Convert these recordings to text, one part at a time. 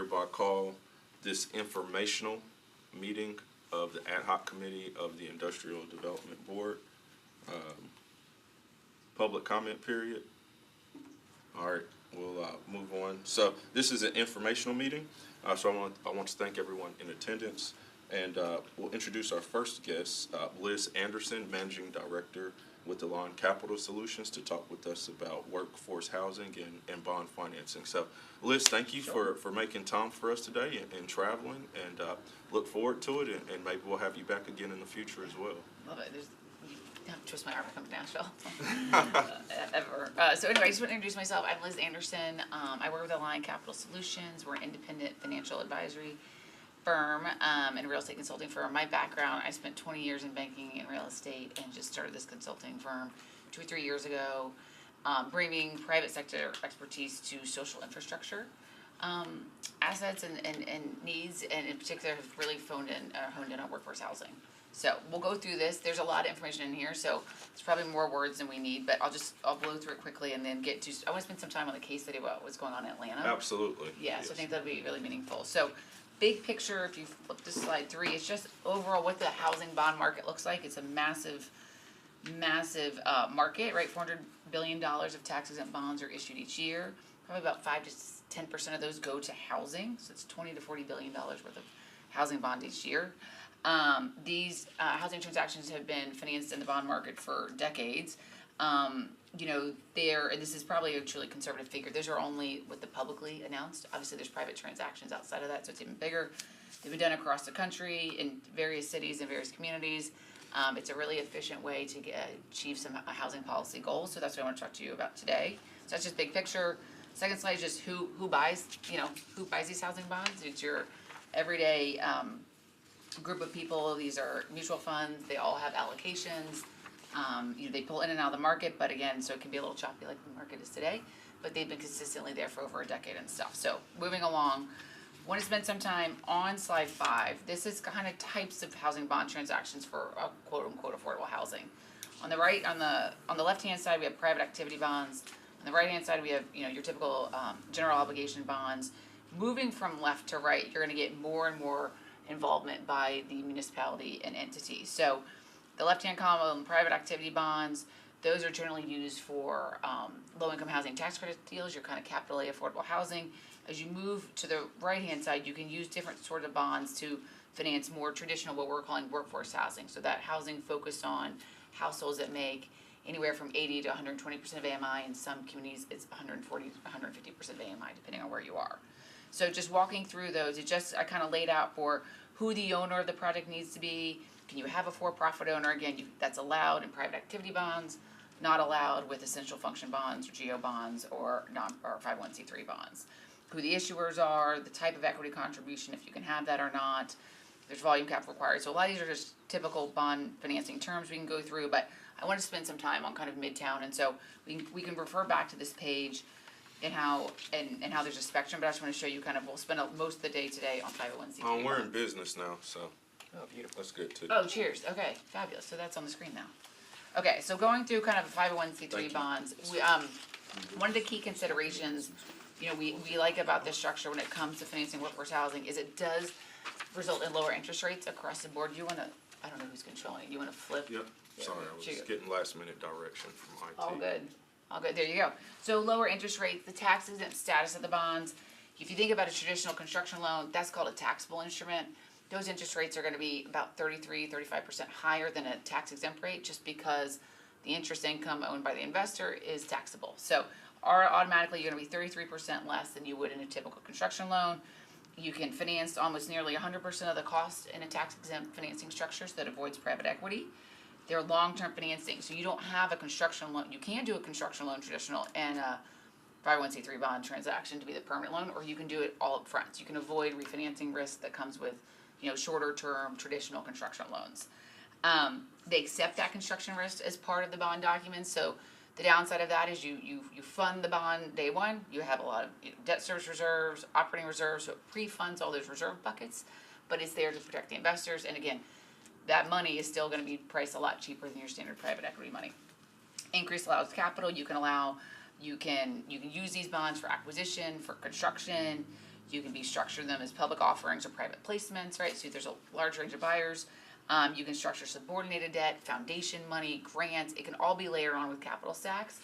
hereby call this informational meeting of the Ad Hoc Committee of the Industrial Development Board. Public comment period. All right, we'll move on. So this is an informational meeting. So I want to thank everyone in attendance, and we'll introduce our first guest, Liz Anderson, Managing Director with the Lawn Capital Solutions, to talk with us about workforce housing and bond financing. So Liz, thank you for making time for us today and traveling, and look forward to it, and maybe we'll have you back again in the future as well. Love it. You have to twist my arm to come to Nashville. Ever. So anyway, I just want to introduce myself. I'm Liz Anderson. I work with Lion Capital Solutions. We're an independent financial advisory firm and real estate consulting firm. My background, I spent 20 years in banking and real estate and just started this consulting firm 2 or 3 years ago, bringing private sector expertise to social infrastructure assets and needs, and in particular have really honed in on workforce housing. So we'll go through this. There's a lot of information in here, so it's probably more words than we need, but I'll blow through it quickly and then get to, I want to spend some time on the case study about what's going on in Atlanta. Absolutely. Yeah, Yes. so I think that'll be really meaningful. So big picture, if you flip to slide 3, it's just overall what the housing bond market looks like. It's a massive market, right? $400 billion of tax-exempt bonds are issued each year. Probably about 5 to 10% of those go to housing, so it's $20 to $40 billion worth of housing bond each year. These housing transactions have been financed in the bond market for decades. And this is probably a truly conservative figure. Those are only what the publicly announced. Obviously, there's private transactions outside of that, so it's even bigger. They've been done across the country in various cities and various communities. It's a really efficient way to achieve some housing policy goals, so that's what I want to talk to you about today. So that's just big picture. Second slide is just who buys these housing bonds. It's your everyday group of people. These are mutual funds. They all have allocations. They pull in and out of the market, but again, so it can be a little choppy like the market is today, but they've been consistently there for over a decade and stuff. So moving along, want to spend some time on slide 5. This is kind of types of housing bond transactions for quote unquote affordable housing. On the right, on the left hand side, we have private activity bonds. On the right hand side, we have your typical general obligation bonds. Moving from left to right, you're going to get more and more involvement by the municipality and entity. So the left-hand column, private activity bonds, those are generally used for low-income housing tax credit deals, your kind of Capital A affordable housing. As you move to the right-hand side, you can use different sorts of bonds to finance more traditional, what we're calling workforce housing. So that housing focused on households that make anywhere from 80 to 120% of AMI. In some communities, it's 140 to 150% of AMI, depending on where you are. So just walking through those, I kind of laid out for who the owner of the project needs to be. Can you have a for-profit owner? Again, that's allowed in private activity bonds, not allowed with essential function bonds or GO bonds or 501c3 bonds. Who the issuers are, the type of equity contribution, if you can have that or not. There's volume cap required. So a lot of these are just typical bond financing terms we can go through, but I want to spend some time on kind of Midtown, and so we can refer back to this page and how there's a spectrum, but I just want to show you we'll spend most of the day today on 501c3. We're in business now, so. Oh, beautiful. That's good too. Oh, cheers. Okay, fabulous. So that's on the screen now. Okay, so going through kind of 501c3 bonds, one of the key considerations, we like about this structure when it comes to financing workforce housing is it does result in lower interest rates across the board. I don't know who's controlling it. You want to flip? Yep. Yeah, Sorry, I was getting last minute direction from IT. All good. There you go. So lower interest rates, the tax exempt status of the bonds. If you think about a traditional construction loan, that's called a taxable instrument. Those interest rates are going to be about 33-35% higher than a tax exempt rate, just because the interest income owned by the investor is taxable. So automatically you're going to be 33% less than you would in a typical construction loan. You can finance almost nearly 100% of the cost in a tax exempt financing structure, so that avoids private equity. They're long-term financing, so you don't have a construction loan. You can do a construction loan traditional and a 501c3 bond transaction to be the permanent loan, or you can do it all up front. So you can avoid refinancing risk that comes with shorter-term traditional construction loans. They accept that construction risk as part of the bond documents. So the downside of that is you fund the bond day one. You have a lot of debt service reserves, operating reserves, so it pre-funds all those reserve buckets, but it's there to protect the investors. And again, that money is still going to be priced a lot cheaper than your standard private equity money. Increased allows capital. You can use these bonds for acquisition, for construction. You can structure them as public offerings or private placements, right? So there's a large range of buyers. You can structure subordinated debt, foundation money, grants. It can all be layered on with capital stacks.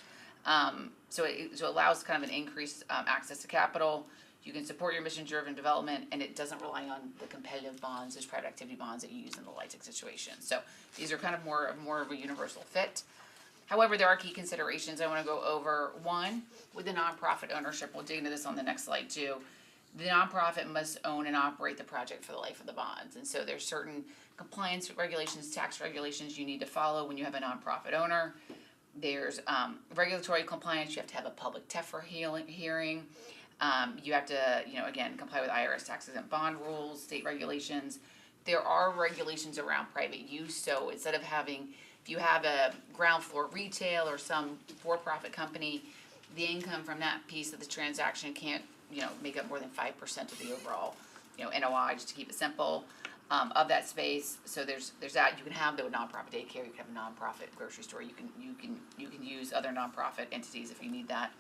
So it allows kind of an increased access to capital. You can support your mission-driven development, and it doesn't rely on the competitive bonds, those private activity bonds that you use in the LIHTC situation. So these are kind of more of a universal fit. However, there are key considerations I want to go over. One, with the nonprofit ownership, we'll dig into this on the next slide too. The nonprofit must own and operate the project for the life of the bonds. And so there's certain compliance regulations, tax regulations you need to follow when you have a nonprofit owner. There's regulatory compliance. You have to have a public TEFRA hearing. You have to, again, comply with IRS tax exempt bond rules, state regulations. There are regulations around private use. So instead of having, if you have a ground floor retail or some for-profit company, the income from that piece of the transaction can't, make up more than 5% of the overall, NOI, just to keep it simple, of that space. So there's that. You can have the nonprofit daycare. You can have a nonprofit grocery store. You can use other nonprofit entities if you need that.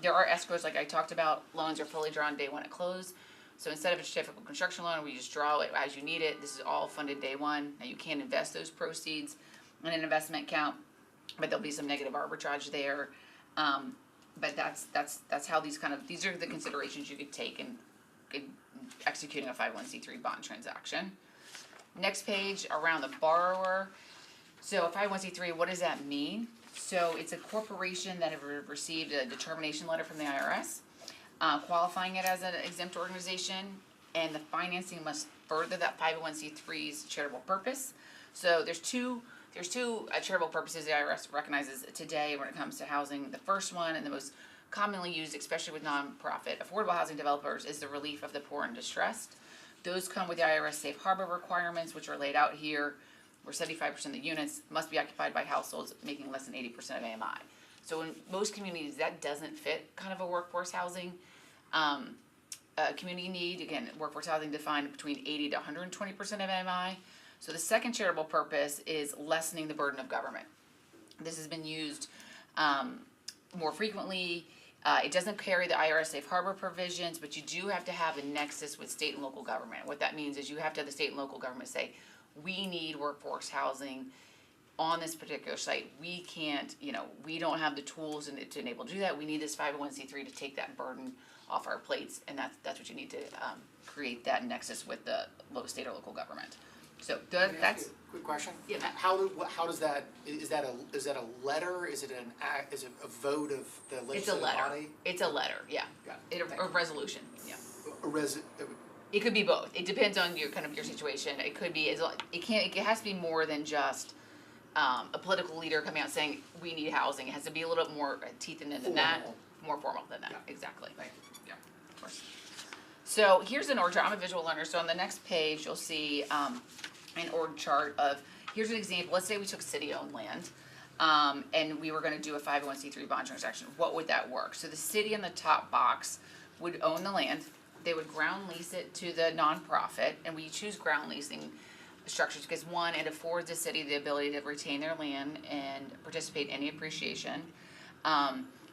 There are escrows, like I talked about. Loans are fully drawn day one at close. So instead of a typical construction loan where you just draw it as you need it, this is all funded day one. Now you can invest those proceeds in an investment account, but there'll be some negative arbitrage there. But that's how these are the considerations you could take in executing a 501c3 bond transaction. Next page, around the borrower. So a 501c3, what does that mean? So it's a corporation that have received a determination letter from the IRS, qualifying it as an exempt organization, and the financing must further that 501c3's charitable purpose. So there's two charitable purposes the IRS recognizes today when it comes to housing. The first one, and the most commonly used, especially with nonprofit affordable housing developers, is the relief of the poor and distressed. Those come with the IRS safe harbor requirements, which are laid out here, where 75% of the units must be occupied by households making less than 80% of AMI. So in most communities, that doesn't fit kind of a workforce housing community need. Again, workforce housing defined between 80 to 120% of AMI. So the second charitable purpose is lessening the burden of government. This has been used more frequently. It doesn't carry the IRS safe harbor provisions, but you do have to have a nexus with state and local government. What that means is you have to have the state and local government say, we need workforce housing on this particular site. We can't, we don't have the tools to enable to do that. We need this 501c3 to take that burden off our plates, and that's what you need to create that nexus with the state or local government. So that's quick question. Yeah, Matt. How does that, is that a letter? Is it a vote of the legislative body? It's a letter. Yeah. Got it. A resolution. Yeah. It It could be both. It depends on your situation. It could be it has to be more than just a political leader coming out saying we need housing. It has to be a little bit more teeth in it than that. More formal than that. Yeah. Exactly. Thank you. Yeah. Of course. So here's an org chart. I'm a visual learner. So on the next page you'll see an org chart of, here's an example. Let's say we took city-owned land and we were going to do a 501c3 bond transaction. What would that work? So the city in the top box would own the land. They would ground lease it to the nonprofit, and we choose ground leasing structures because one, it affords the city the ability to retain their land and participate in any appreciation.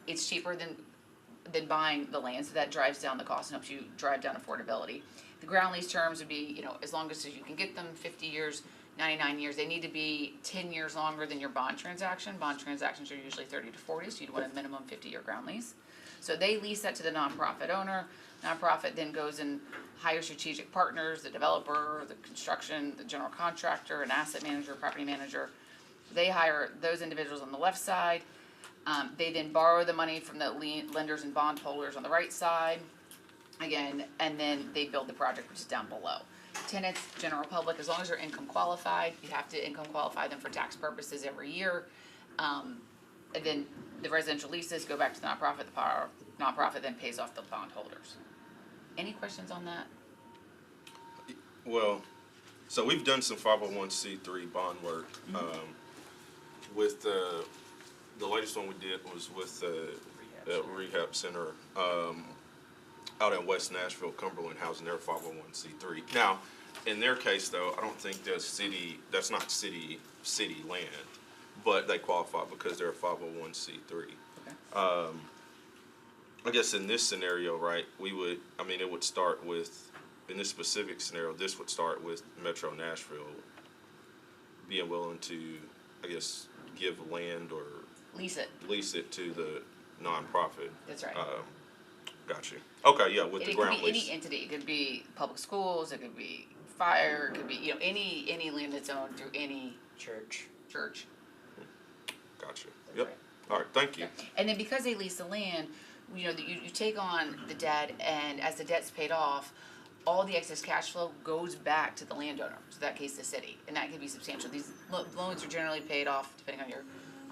It's cheaper than buying the land, so that drives down the cost and helps you drive down affordability. The ground lease terms would be, as long as you can get them, 50 years, 99 years. They need to be 10 years longer than your bond transaction. Bond transactions are usually 30 to 40, so you'd want a minimum 50-year ground lease. So they lease that to the nonprofit owner. Nonprofit then goes and hires strategic partners, the developer, the construction, the general contractor, an asset manager, property manager. They hire those individuals on the left side. They then borrow the money from the lenders and bondholders on the right side, again, and then they build the project, which is down below. Tenants, general public, as long as they're income qualified, you have to income qualify them for tax purposes every year. And then the residential leases go back to the nonprofit. The nonprofit then pays off the bondholders. Any questions on that? Well, so we've done some 501c3 bond work. With the latest one we did was with the rehab center out in West Nashville, Cumberland, housing their 501c3. Now, in their case though, I don't think that's not city land, but they qualify because they're a 501c3. Okay. I guess in this scenario, right, it would start with, in this specific scenario, this would start with Metro Nashville being willing to, I guess, give land or Lease it, lease it to the nonprofit. that's right. Got you. Okay, yeah, with And the it could ground be lease. any entity, it could be public schools, it could be fire, it could be, any land that's owned through any Church. church. Got you. That's Yep. right. All right, thank you. And then because they lease the land, you take on the debt, and as the debt's paid off, all the excess cash flow goes back to the landowner, so in that case, the city, and that can be substantial. These loans are generally paid off, depending on your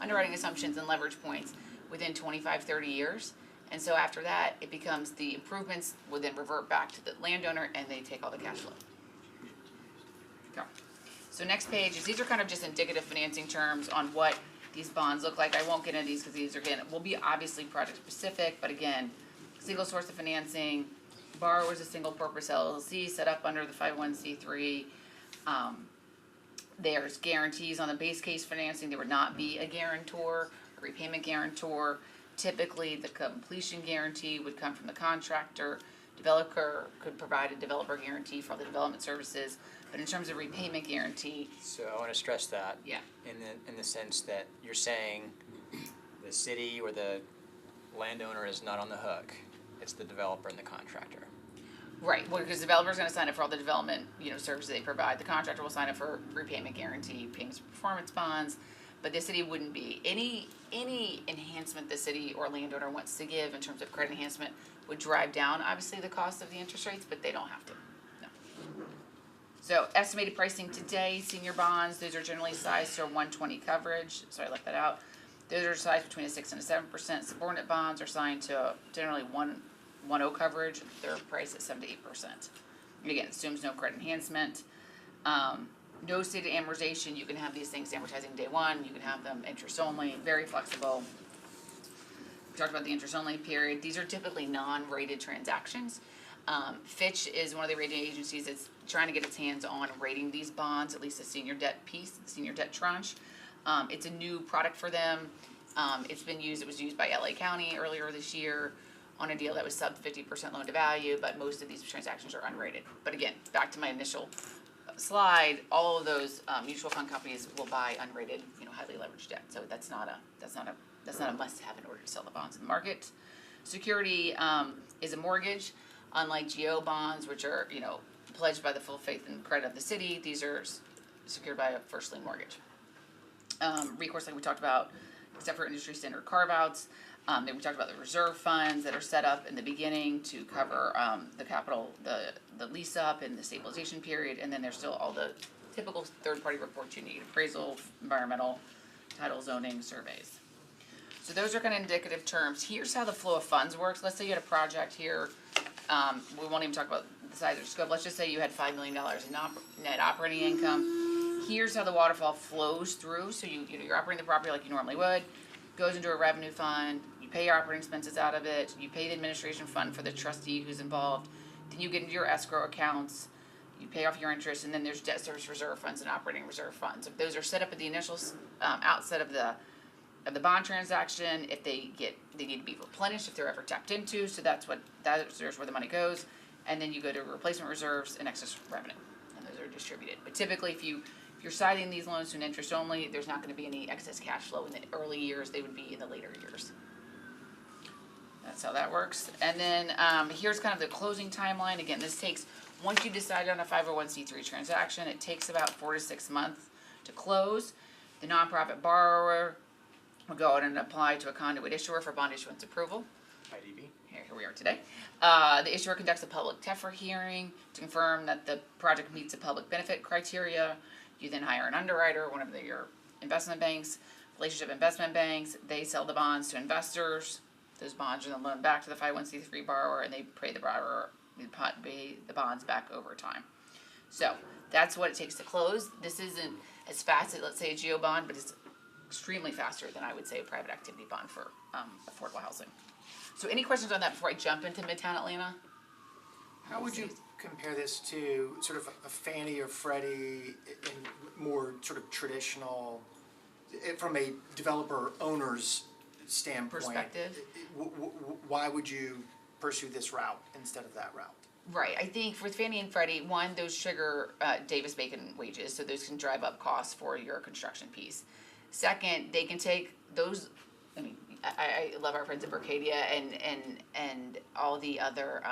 underwriting assumptions and leverage points, within 25, 30 years. And so after that, it becomes the improvements will then revert back to the landowner, and they take all the cash flow. Okay. So next page is, these are kind of just indicative financing terms on what these bonds look like. I won't get into these because these are, again, will be obviously project specific, but again, single source of financing, borrower is a single purpose LLC set up under the 501c3. There's guarantees on the base case financing. There would not be a guarantor, a repayment guarantor. Typically, the completion guarantee would come from the contractor. Developer could provide a developer guarantee for all the development services. But in terms of repayment guarantee, So I want to stress that. yeah, In the sense that you're saying the city or the landowner is not on the hook. It's the developer and the contractor. right. Well, because the developer's going to sign up for all the development, services they provide. The contractor will sign up for repayment guarantee, payments for performance bonds. But the city wouldn't be. Any enhancement the city or landowner wants to give in terms of credit enhancement would drive down, obviously, the cost of the interest rates, but they don't have to. No. So estimated pricing today, senior bonds, those are generally sized to a 120 coverage. Sorry, I left that out. Those are sized between a 6 and a 7%. Subordinate bonds are signed to generally 1.0 coverage. They're priced at 7 to 8%. And again, assumes no credit enhancement. No stated amortization. You can have these things amortizing day one. You can have them interest only. Very flexible. We talked about the interest only period. These are typically non-rated transactions. Fitch is one of the rating agencies that's trying to get its hands on rating these bonds, at least the senior debt piece, the senior debt tranche. It's a new product for them. It was used by LA County earlier this year on a deal that was sub 50% loan to value, but most of these transactions are unrated. But again, back to my initial slide, all of those mutual fund companies will buy unrated, highly leveraged debt. So that's not a must-have in order to sell the bonds in the market. Security is a mortgage, unlike GO bonds, which are pledged by the full faith and credit of the city. These are secured by a first lien mortgage. Recourse, like we talked about, except for industry standard carve-outs. Then we talked about the reserve funds that are set up in the beginning to cover the capital, the lease up and the stabilization period, and then there's still all the typical third-party reports you need: appraisal, environmental, title, zoning, surveys. So those are kind of indicative terms. Here's how the flow of funds works. Let's say you had a project here. We won't even talk about the size or scope. Let's just say you had $5 million in net operating income. Here's how the waterfall flows through. So you're operating the property like you normally would. Goes into a revenue fund. You pay your operating expenses out of it. You pay the administration fund for the trustee who's involved. Then you get into your escrow accounts. You pay off your interest, and then there's debt service reserve funds and operating reserve funds. If those are set up at the initial outset of the bond transaction, if they need to be replenished if they're ever tapped into. So that's where the money goes. And then you go to replacement reserves and excess revenue, and those are distributed. But typically, if you're citing these loans to an interest only, there's not going to be any excess cash flow in the early years. They would be in the later years. That's how that works. And then here's kind of the closing timeline. Again, this takes, once you decide on a 501c3 transaction, it takes about 4 to 6 months to close. The nonprofit borrower will go out and apply to a conduit issuer for bond issuance approval. IDB. Here we are today. The issuer conducts a public TEFRA hearing to confirm that the project meets the public benefit criteria. You then hire an underwriter, one of your investment banks, relationship investment banks. They sell the bonds to investors. Those bonds are then loaned back to the 501c3 borrower, and they pay the borrower pay the bonds back over time. So that's what it takes to close. This isn't as fast as, let's say, a GO bond, but it's extremely faster than I would say a private activity bond for affordable housing. So any questions on that before I jump into Midtown Atlanta? How would you compare this to sort of a Fannie or Freddie in more sort of traditional, from a developer owner's standpoint. Perspective. Why would you pursue this route instead of that route? Right, I think with Fannie and Freddie, one, those trigger Davis-Bacon wages, so those can drive up costs for your construction piece. Second, they can take those, I mean, I love our friends at Bercadia and all the other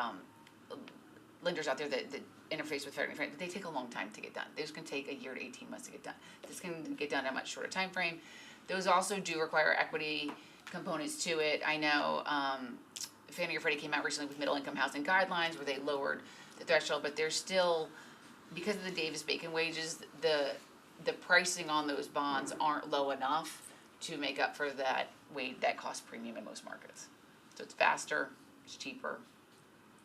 lenders out there that interface with Freddie and Fannie, they take a long time to get done. Those can take a year to 18 months to get done. This can get done in a much shorter time frame. Those also do require equity components to it. I know Fannie or Freddie came out recently with middle income housing guidelines where they lowered the threshold, but there's still, because of the Davis-Bacon wages, the pricing on those bonds aren't low enough to make up for that cost premium in most markets. So it's faster, it's cheaper,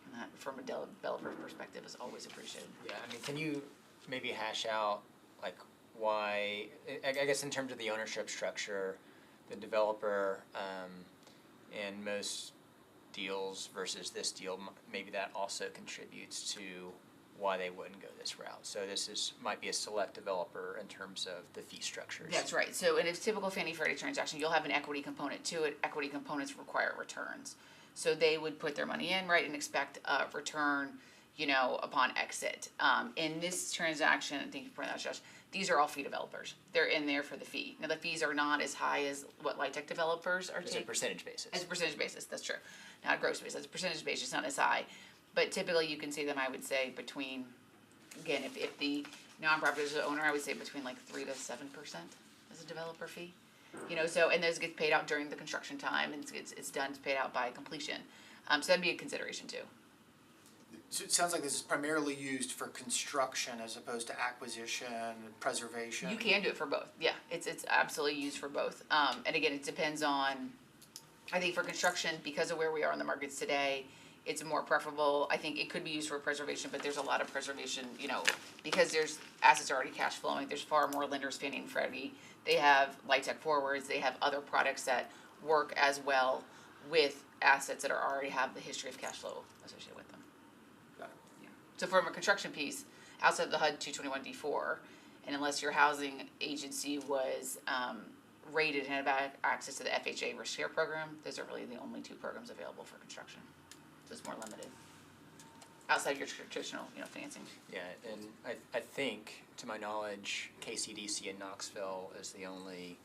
and that from a developer's perspective is always appreciated. Yeah, I mean, can you maybe hash out, like, why, I guess in terms of the ownership structure, the developer, in most deals versus this deal, maybe that also contributes to why they wouldn't go this route. So this might be a select developer in terms of the fee structures. That's right. So in a typical Fannie Freddie transaction, you'll have an equity component to it. Equity components require returns. So they would put their money in, right, and expect a return, upon exit. In this transaction, I think you pointed out, Josh, these are all fee developers. They're in there for the fee. Now the fees are not as high as what LIHTC developers are taking. It's a percentage basis. As a percentage basis, that's true. Not a gross basis, as a percentage basis, not as high. But typically you can see them, I would say, between, again, if the nonprofit is the owner, I would say between like 3 to 7% as a developer fee. So, and those get paid out during the construction time, and it's done, it's paid out by completion. So that'd be a consideration too. So it sounds like this is primarily used for construction as opposed to acquisition and preservation. You can do it for both, yeah, it's absolutely used for both. And again, it depends on, I think for construction, because of where we are in the markets today, it's more preferable. I think it could be used for preservation, but there's a lot of preservation, because there's assets already cash flowing, there's far more lenders, Fannie and Freddie. They have LIHTC forwards, they have other products that work as well with assets that already have the history of cash flow associated with them. Got it. Yeah. So from a construction piece, outside of the HUD 221D4, and unless your housing agency was rated and had access to the FHA risk share program, those are really the only two programs available for construction. So it's more limited. Outside your traditional, financing. Yeah, and I think, to my knowledge, KCDC in Knoxville is the only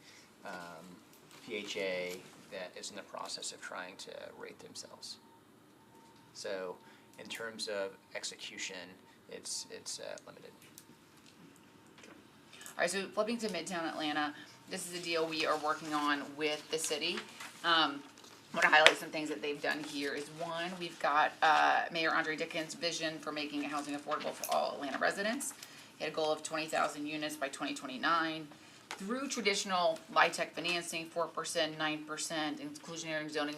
PHA that is in the process of trying to rate themselves. So, in terms of execution, it's limited. All right, so flipping to Midtown Atlanta, this is a deal we are working on with the city. I want to highlight some things that they've done here. Is one, we've got Mayor Andre Dickens' vision for making housing affordable for all Atlanta residents. He had a goal of 20,000 units by 2029 through traditional LIHTC financing, 4%, 9%, inclusionary zoning.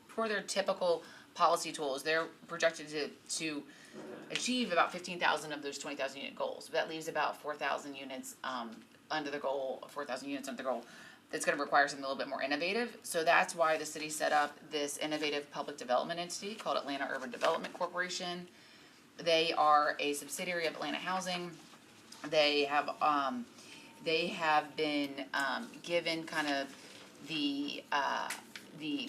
For their typical policy tools, they're projected to achieve about 15,000 of those 20,000 unit goals. That leaves about 4,000 units under the goal. 4,000 units under the goal. That's going to require something a little bit more innovative. So that's why the city set up this innovative public development entity called Atlanta Urban Development Corporation. They are a subsidiary of Atlanta Housing. They have been given kind of the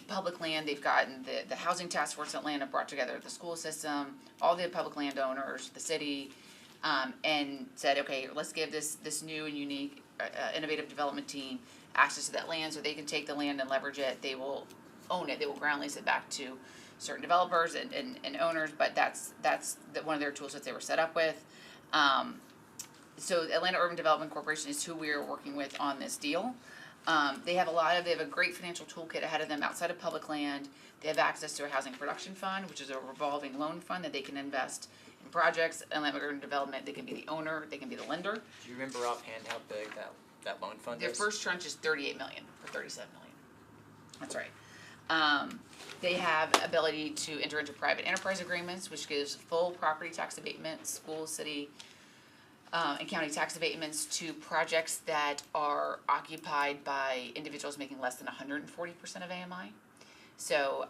public land. They've gotten the housing task force in Atlanta brought together the school system, all the public landowners, the city, and said, okay, let's give this new and unique innovative development team access to that land so they can take the land and leverage it. They will own it. They will ground lease it back to certain developers and owners, but that's one of their tools that they were set up with. So Atlanta Urban Development Corporation is who we are working with on this deal. They have a great financial toolkit ahead of them outside of public land. They have access to a housing production fund, which is a revolving loan fund that they can invest in projects. Atlanta Urban Development, they can be the owner, they can be the lender. Do you remember offhand how big that loan fund Their is? first tranche is $38 million or $37 million. That's right. They have ability to enter into private enterprise agreements, which gives full property tax abatements, school, city, and county tax abatements to projects that are occupied by individuals making less than 140% of AMI. So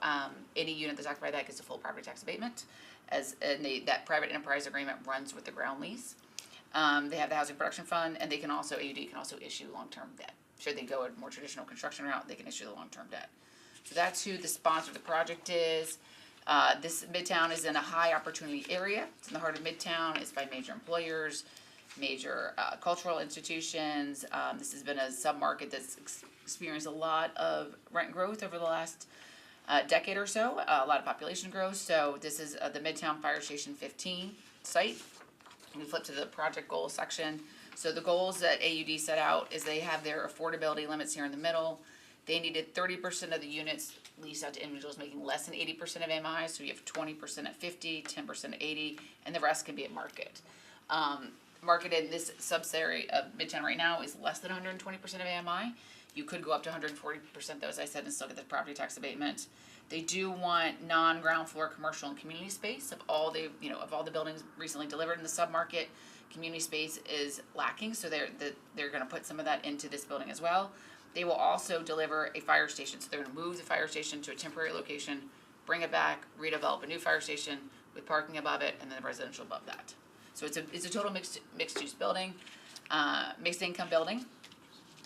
any unit that's occupied that gets a full property tax abatement, that private enterprise agreement runs with the ground lease. They have the housing production fund, and AUD can also issue long-term debt. should they go a more traditional construction route, they can issue the long-term debt. So that's who the sponsor of the project is. This Midtown is in a high opportunity area. It's in the heart of Midtown. It's by major employers, major cultural institutions. This has been a sub-market that's experienced a lot of rent growth over the last decade or so, a lot of population growth. So this is the Midtown Fire Station 15 site. We flip to the project goals section. So the goals that AUD set out is they have their affordability limits here in the middle. They needed 30% of the units leased out to individuals making less than 80% of AMI. So you have 20% at 50, 10% at 80, and the rest can be at market. Market in this sub-area of Midtown right now is less than 120% of AMI. You could go up to 140% though, as I said, and still get the property tax abatement. They do want non-ground floor commercial and community space of all the buildings recently delivered in the sub-market. Community space is lacking, so they're gonna put some of that into this building as well. They will also deliver a fire station, so they're gonna move the fire station to a temporary location, bring it back, redevelop a new fire station with parking above it, and then residential above that. So it's a total mixed use building, mixed income building.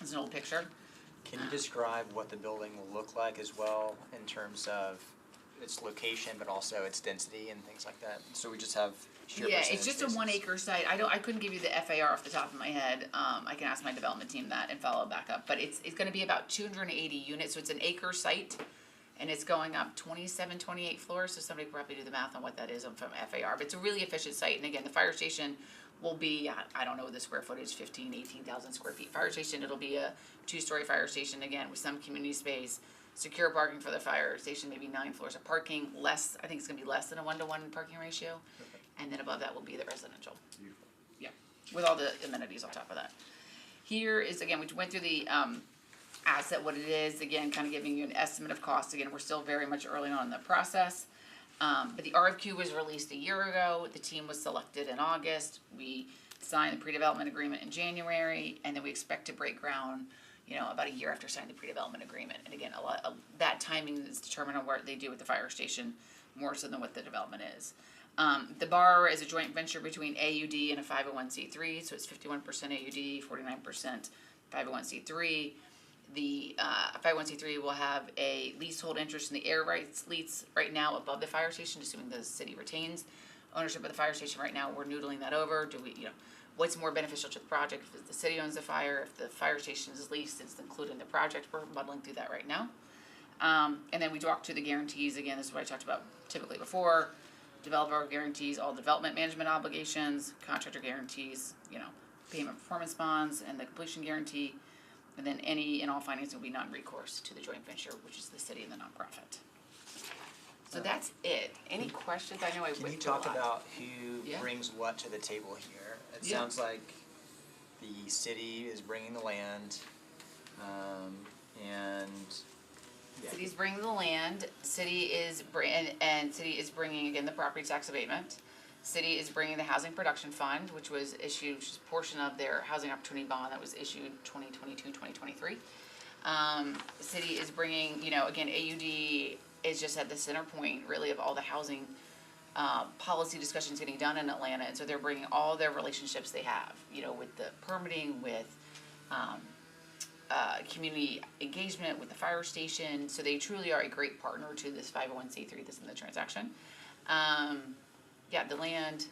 It's an old picture. Can you describe what the building will look like as well in terms of its location, but also its density and things like that? So we just have sheer Yeah, percentage it's just a basis. 1 acre site. I couldn't give you the FAR off the top of my head. I can ask my development team that and follow back up. But it's gonna be about 280 units, so it's an acre site. And it's going up 27, 28 floors, so somebody could probably do the math on what that is from FAR. But it's a really efficient site, and again, the fire station will be, I don't know the square footage, 15, 18,000 square feet. Fire station, it'll be a 2-story fire station, again, with some community space, secure parking for the fire station, maybe 9 floors of parking, less, I think it's gonna be less than a 1-to-1 parking ratio. And then above that will be the residential. Yeah, with all the amenities on top of that. Here is, again, we went through the, asset, what it is, again, kind of giving you an estimate of cost. Again, we're still very much early on in the process. But the RFQ was released a year ago, the team was selected in August, we signed the pre-development agreement in January, and then we expect to break ground, about a year after signing the pre-development agreement. And again, a lot of that timing is determined on what they do with the fire station, more so than what the development is. The borrower is a joint venture between AUD and a 501c3, so it's 51% AUD, 49% 501c3. The 501c3 will have a leasehold interest in the air rights lease right now above the fire station, assuming the city retains ownership of the fire station. Right now, we're noodling that over. Do we, what's more beneficial to the project? If the city owns the fire, if the fire station is leased, it's included in the project. We're muddling through that right now. And then we talked to the guarantees. Again, this is what I talked about typically before. Developer guarantees all development management obligations, contractor guarantees, payment performance bonds, and the completion guarantee. And then any and all financing will be non-recourse to the joint venture, which is the city and the nonprofit. So that's it. Any questions? I know I Can you went through a talk lot. about who Yeah. brings what to the table here? It Yeah. sounds like the city is bringing the land, and yeah. City's bringing the land. City is bringing again the property tax abatement. City is bringing the housing production fund, which was issued, which is a portion of their housing opportunity bond that was issued 2022, 2023. City is bringing, again, AUD is just at the center point really of all the housing policy discussions getting done in Atlanta, and so they're bringing all their relationships they have, with the permitting, with community engagement, with the fire station. So they truly are a great partner to this 501c3 that's in the transaction. Yeah, the land,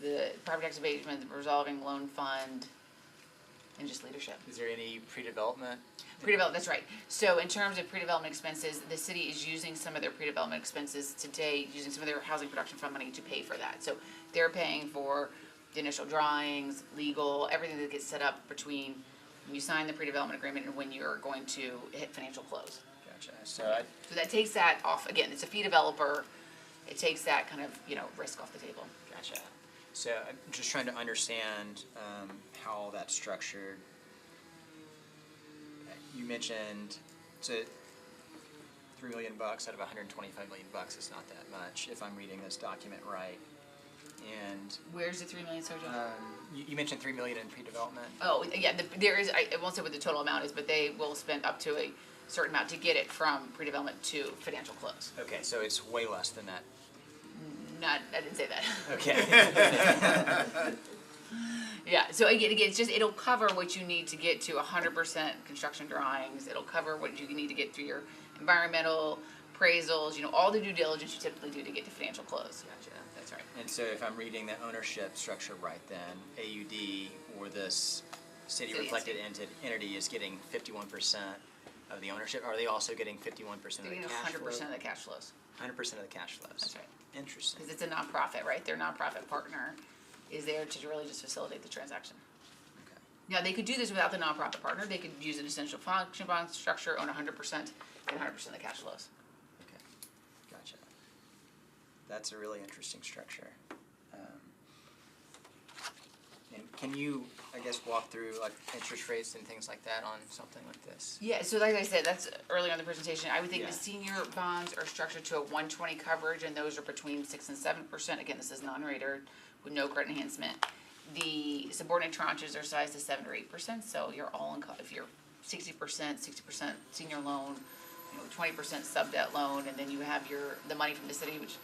the property tax abatement, the resolving loan fund, and just leadership. Is there any pre-development? Pre-development, that's right. So in terms of pre-development expenses, the city is using some of their pre-development expenses today, using some of their housing production fund money to pay for that. So they're paying for the initial drawings, legal, everything that gets set up between when you sign the pre-development agreement and when you're going to hit financial close. Gotcha. So So that takes that off, again, it's a fee developer, it takes that kind of, risk off the table. Gotcha. So I'm just trying to understand how that's structured. You mentioned $3 million out of $125 million. It's not that much, if I'm reading this document right. And Where's the 3 million, Sergio? you mentioned $3 million in pre-development. Oh, yeah, there is, I won't say what the total amount is, but they will spend up to a certain amount to get it from pre-development to financial close. Okay, so it's way less than that. I didn't say that. Okay. Yeah, so again, it's just, it'll cover what you need to get to 100% construction drawings. It'll cover what you need to get through your environmental appraisals, all the due diligence you typically do to get to financial close. Gotcha. That's right. And so if I'm reading the ownership structure right, then AUD or this city City reflected entity is getting 51% of the ownership. Are they also getting 51% of They're the getting cash flow? 100% of the cash flows. 100% of the cash flows. That's right. Interesting. Because it's a nonprofit, right? Their nonprofit partner is there to really just facilitate the transaction. Okay. Now, they could do this without the nonprofit partner. They could use an essential function bond structure, own 100%, and 100% of the cash flows. Okay. Gotcha. That's a really interesting structure. And can you, I guess, walk through like interest rates and things like that on something like this? Yeah, so like I said, that's earlier in the presentation. I would think Yeah. the senior bonds are structured to a 120 coverage, and those are between 6 and 7%. Again, this is non-rated with no credit enhancement. The subordinate tranches are sized to 7 or 8%, so you're all in, if you're 60% senior loan, 20% sub-debt loan, and then you have the money from the city, which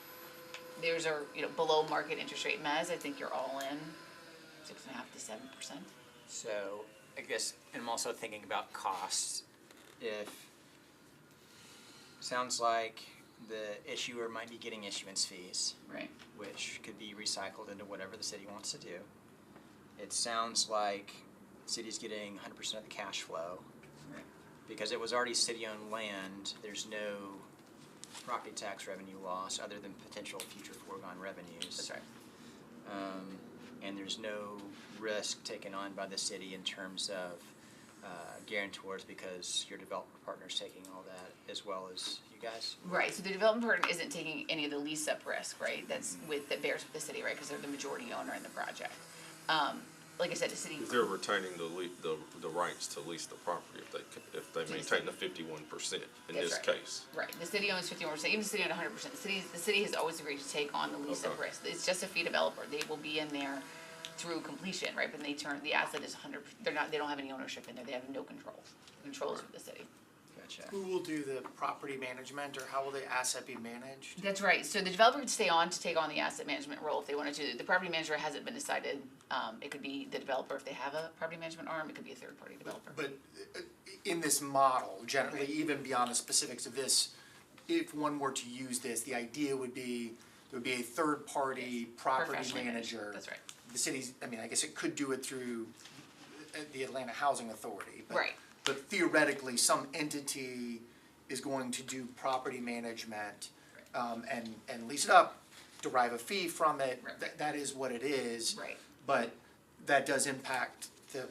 theirs are, below market interest rate mezz. I think you're all in 6.5 to 7%. So I guess I'm also thinking about costs. Sounds like the issuer might be getting issuance fees, Right. which could be recycled into whatever the city wants to do. It sounds like the city's getting 100% of the cash flow. Right. Because it was already city-owned land, there's no property tax revenue loss other than potential future foregone revenues. That's right. And there's no risk taken on by the city in terms of guarantors because your development partner's taking all that as well as you guys. Right, so the development partner isn't taking any of the lease-up risk, right? That bears with the city, right? Because they're the majority owner in the project. Like I said, the city. They're retaining the rights to lease the property if they maintain the 51% in That's this right. case. Right, the city owns 51%, even the city owns 100%. The city has always agreed to take on the lease-up Okay. risk. It's just a fee developer. They will be in there through completion, right? But the asset is 100, they don't have any ownership in there. They have no control. Control is with the city. Gotcha. Who will do the property management, or how will the asset be managed? That's right. So the developer could stay on to take on the asset management role if they wanted to. The property manager hasn't been decided. It could be the developer if they have a property management arm. It could be a third-party developer. But in this model, generally, Right. even beyond the specifics of this, if one were to use this, the idea would be, there would be a third-party property Professionally managed. manager. That's right. The city's, I guess it could do it through the Atlanta Housing Authority. But, Right. But theoretically, some entity is going to do property management, and lease it up, derive a fee from it. Right. That is what it is. Right. But that does impact the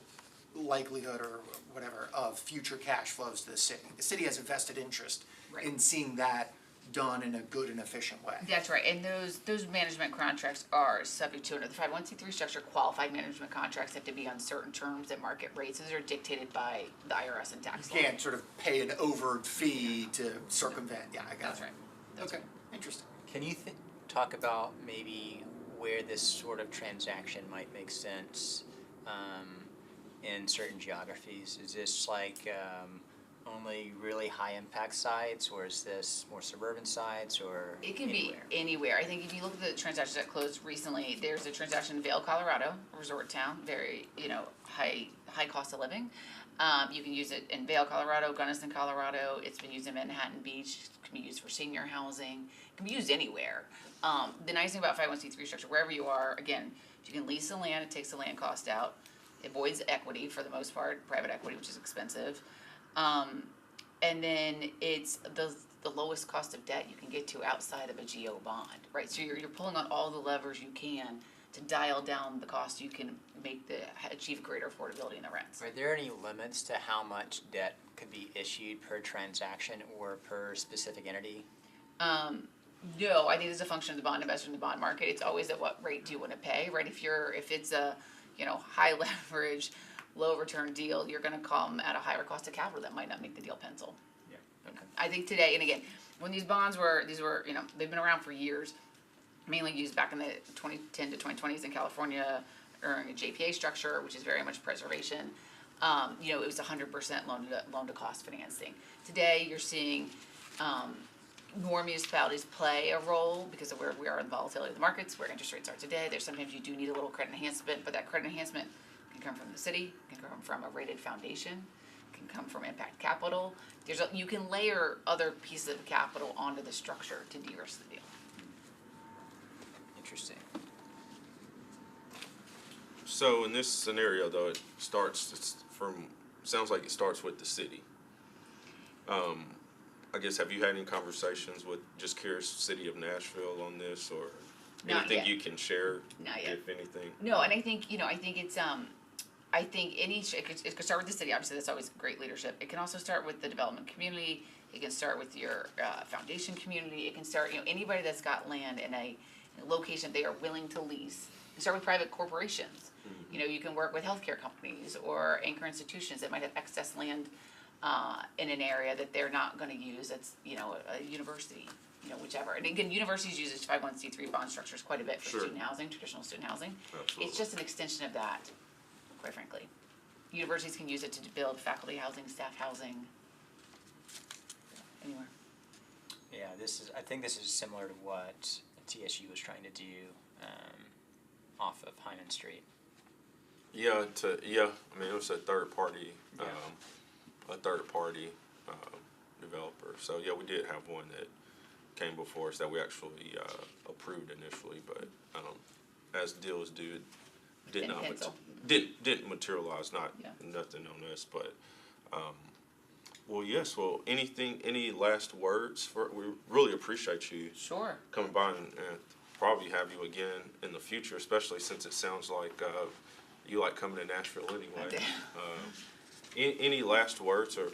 likelihood or whatever of future cash flows to the city. The city has a vested interest Right. in seeing that done in a good and efficient way. That's right, and those management contracts are subject to, under the 501c3 structure, qualified management contracts have to be on certain terms at market rates. Those are dictated by the IRS and tax law. You can't sort of pay an over fee to circumvent, yeah, I got it. That's right. That's Okay, interesting. Can you talk about maybe where this sort of transaction might make sense in certain geographies? Is this like only really high impact sites, or is this more suburban sites, or It can anywhere? be anywhere. I think if you look at the transactions that closed recently, there's a transaction in Vail, Colorado, a resort town, very, high cost of living. You can use it in Vail, Colorado, Gunnison, Colorado. It's been used in Manhattan Beach. It can be used for senior housing. It can be used anywhere. The nice thing about 501c3 structure, wherever you are, again, you can lease the land, it takes the land cost out. It avoids equity for the most part, private equity, which is expensive. And then it's the lowest cost of debt you can get to outside of a GO bond, right? So you're pulling on all the levers you can to dial down the cost. You can achieve greater affordability in the rents. Are there any limits to how much debt could be issued per transaction or per specific entity? No, I think it's a function of the bond investor in the bond market. It's always at what rate do you want to pay, right? If it's a, high leverage, low return deal, you're gonna come at a higher cost of capital that might not make the deal pencil. Yeah. Okay. I think today, and again, when these were, they've been around for years, mainly used back in the 2010 to 2020s in California during a JPA structure, which is very much preservation. It was 100% loan to cost financing. Today, you're seeing more municipalities play a role because of where we are in the volatility of the markets, where interest rates are today. Sometimes you do need a little credit enhancement, but that credit enhancement It can come from the city, it can come from a rated foundation, it can come from impact capital. You can layer other pieces of capital onto the structure to de-risk the deal. Interesting. So in this scenario, though, sounds like it starts with the city. I guess, have you had any conversations with, just curious, city of Nashville on this, or Not anything yet. you can share, Not yet. if anything? No, and I think, I think it's, I think it could start with the city, obviously that's always great leadership. It can also start with the development community, it can start with your, foundation community, it can start, anybody that's got land in a location they are willing to lease. It can start with private corporations. You can work with healthcare companies or anchor institutions that might have excess land, in an area that they're not gonna use, that's, a university, whichever. And again, universities use 501c3 bond structures quite a bit for Sure. student housing, traditional student housing. Absolutely. It's just an extension of that, quite frankly. Universities can use it to build faculty housing, staff housing, anywhere. Yeah, I think this is similar to what TSU was trying to do off of Hyman Street. Yeah, I mean, it was a third party developer. So yeah, we did have one that came before us that we actually approved initially, but as deals do, it Didn't pencil. didn't materialize. Yeah. Nothing on this, but well, yes. Well, any last words? We really appreciate you Sure. coming by and probably have you again in the future, especially since it sounds like you like coming to Nashville anyway. Any last words or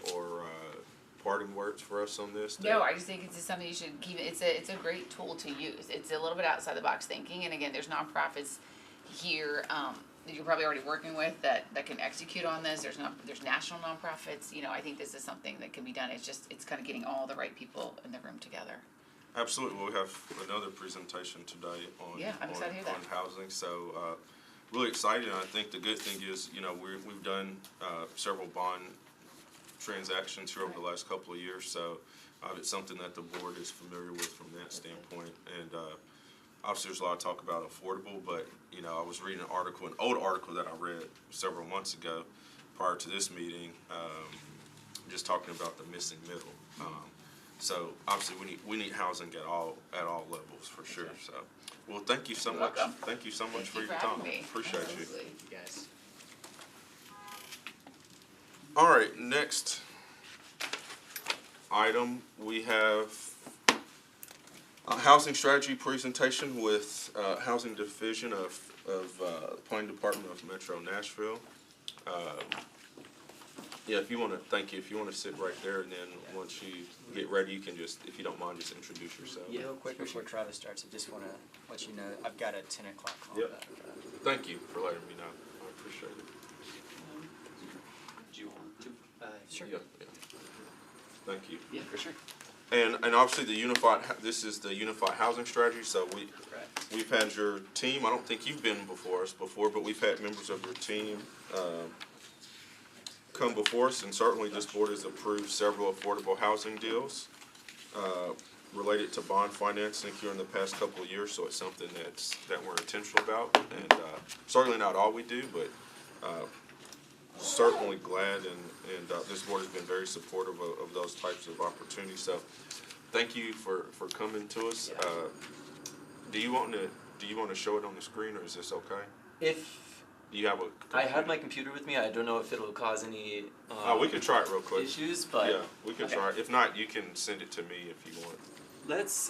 parting words for us on this? No, I just think it's just something you should keep. It's a great tool to use. It's a little bit outside the box thinking, and again, there's nonprofits here that you're probably already working with that can execute on this. There's national nonprofits. I think this is something that can be done. It's kind of getting all the right people in the room together. Absolutely. We'll have another presentation today on I'm excited to hear that. on housing. So really excited. And I think the good thing is, we've done several bond transactions here over the last couple of years. So it's something that the board is familiar with from that standpoint. And obviously, there's a lot of talk about affordable, but I was reading an old article that I read several months ago, prior to this meeting, just talking about the missing middle. So obviously, we need housing at all levels for sure. So, well, thank you so You're much. welcome. Thank you so much Thank for you your having time. me. Appreciate Absolutely. You guys. you. All right, next item we have a housing strategy presentation with Housing Division of Planning Department of Metro Nashville. Yeah, if you want to sit right there, and then once you get ready, you can just, if you don't mind, just introduce yourself. Yeah, real quick before Travis starts, I just want to let you know I've got a 10 o'clock call. Yep. Thank you for letting me know. I appreciate it. Do you want to? Sure. Yeah. Thank you. Yeah, for sure. And obviously this is the unified housing strategy. So we've had your team. I don't think you've been before, but we've had members of your team come before us, and certainly this board has approved several affordable housing deals related to bond financing here in the past couple of years. So it's something that we're intentional about, and certainly not all we do, but certainly glad and this board has been very supportive of those types of opportunities. So thank you for coming to us. Do you want to show it on the screen, or is this okay? If Do you have a I have my computer with me, I don't know if it'll cause any we can try it real quick. issues, but Yeah, we can okay. try it. If not, you can send it to me if you want.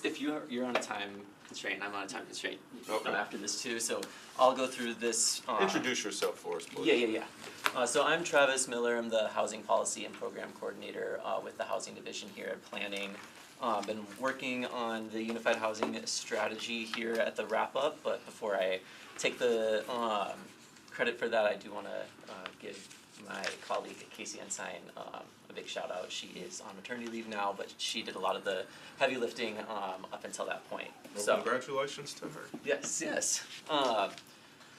if you're on a time constraint, I'm on a time constraint Okay. after this too, so I'll go through this. Introduce yourself for us, please. Yeah. So I'm Travis Miller. I'm the Housing Policy and Program Coordinator with the Housing Division here at Planning. Been working on the Unified Housing Strategy here at the wrap up, but before I take the credit for that, I do want to give my colleague Casey Ensign a big shout out. She is on maternity leave now, but she did a lot of the heavy lifting up until that point. Well, So congratulations to her. yes.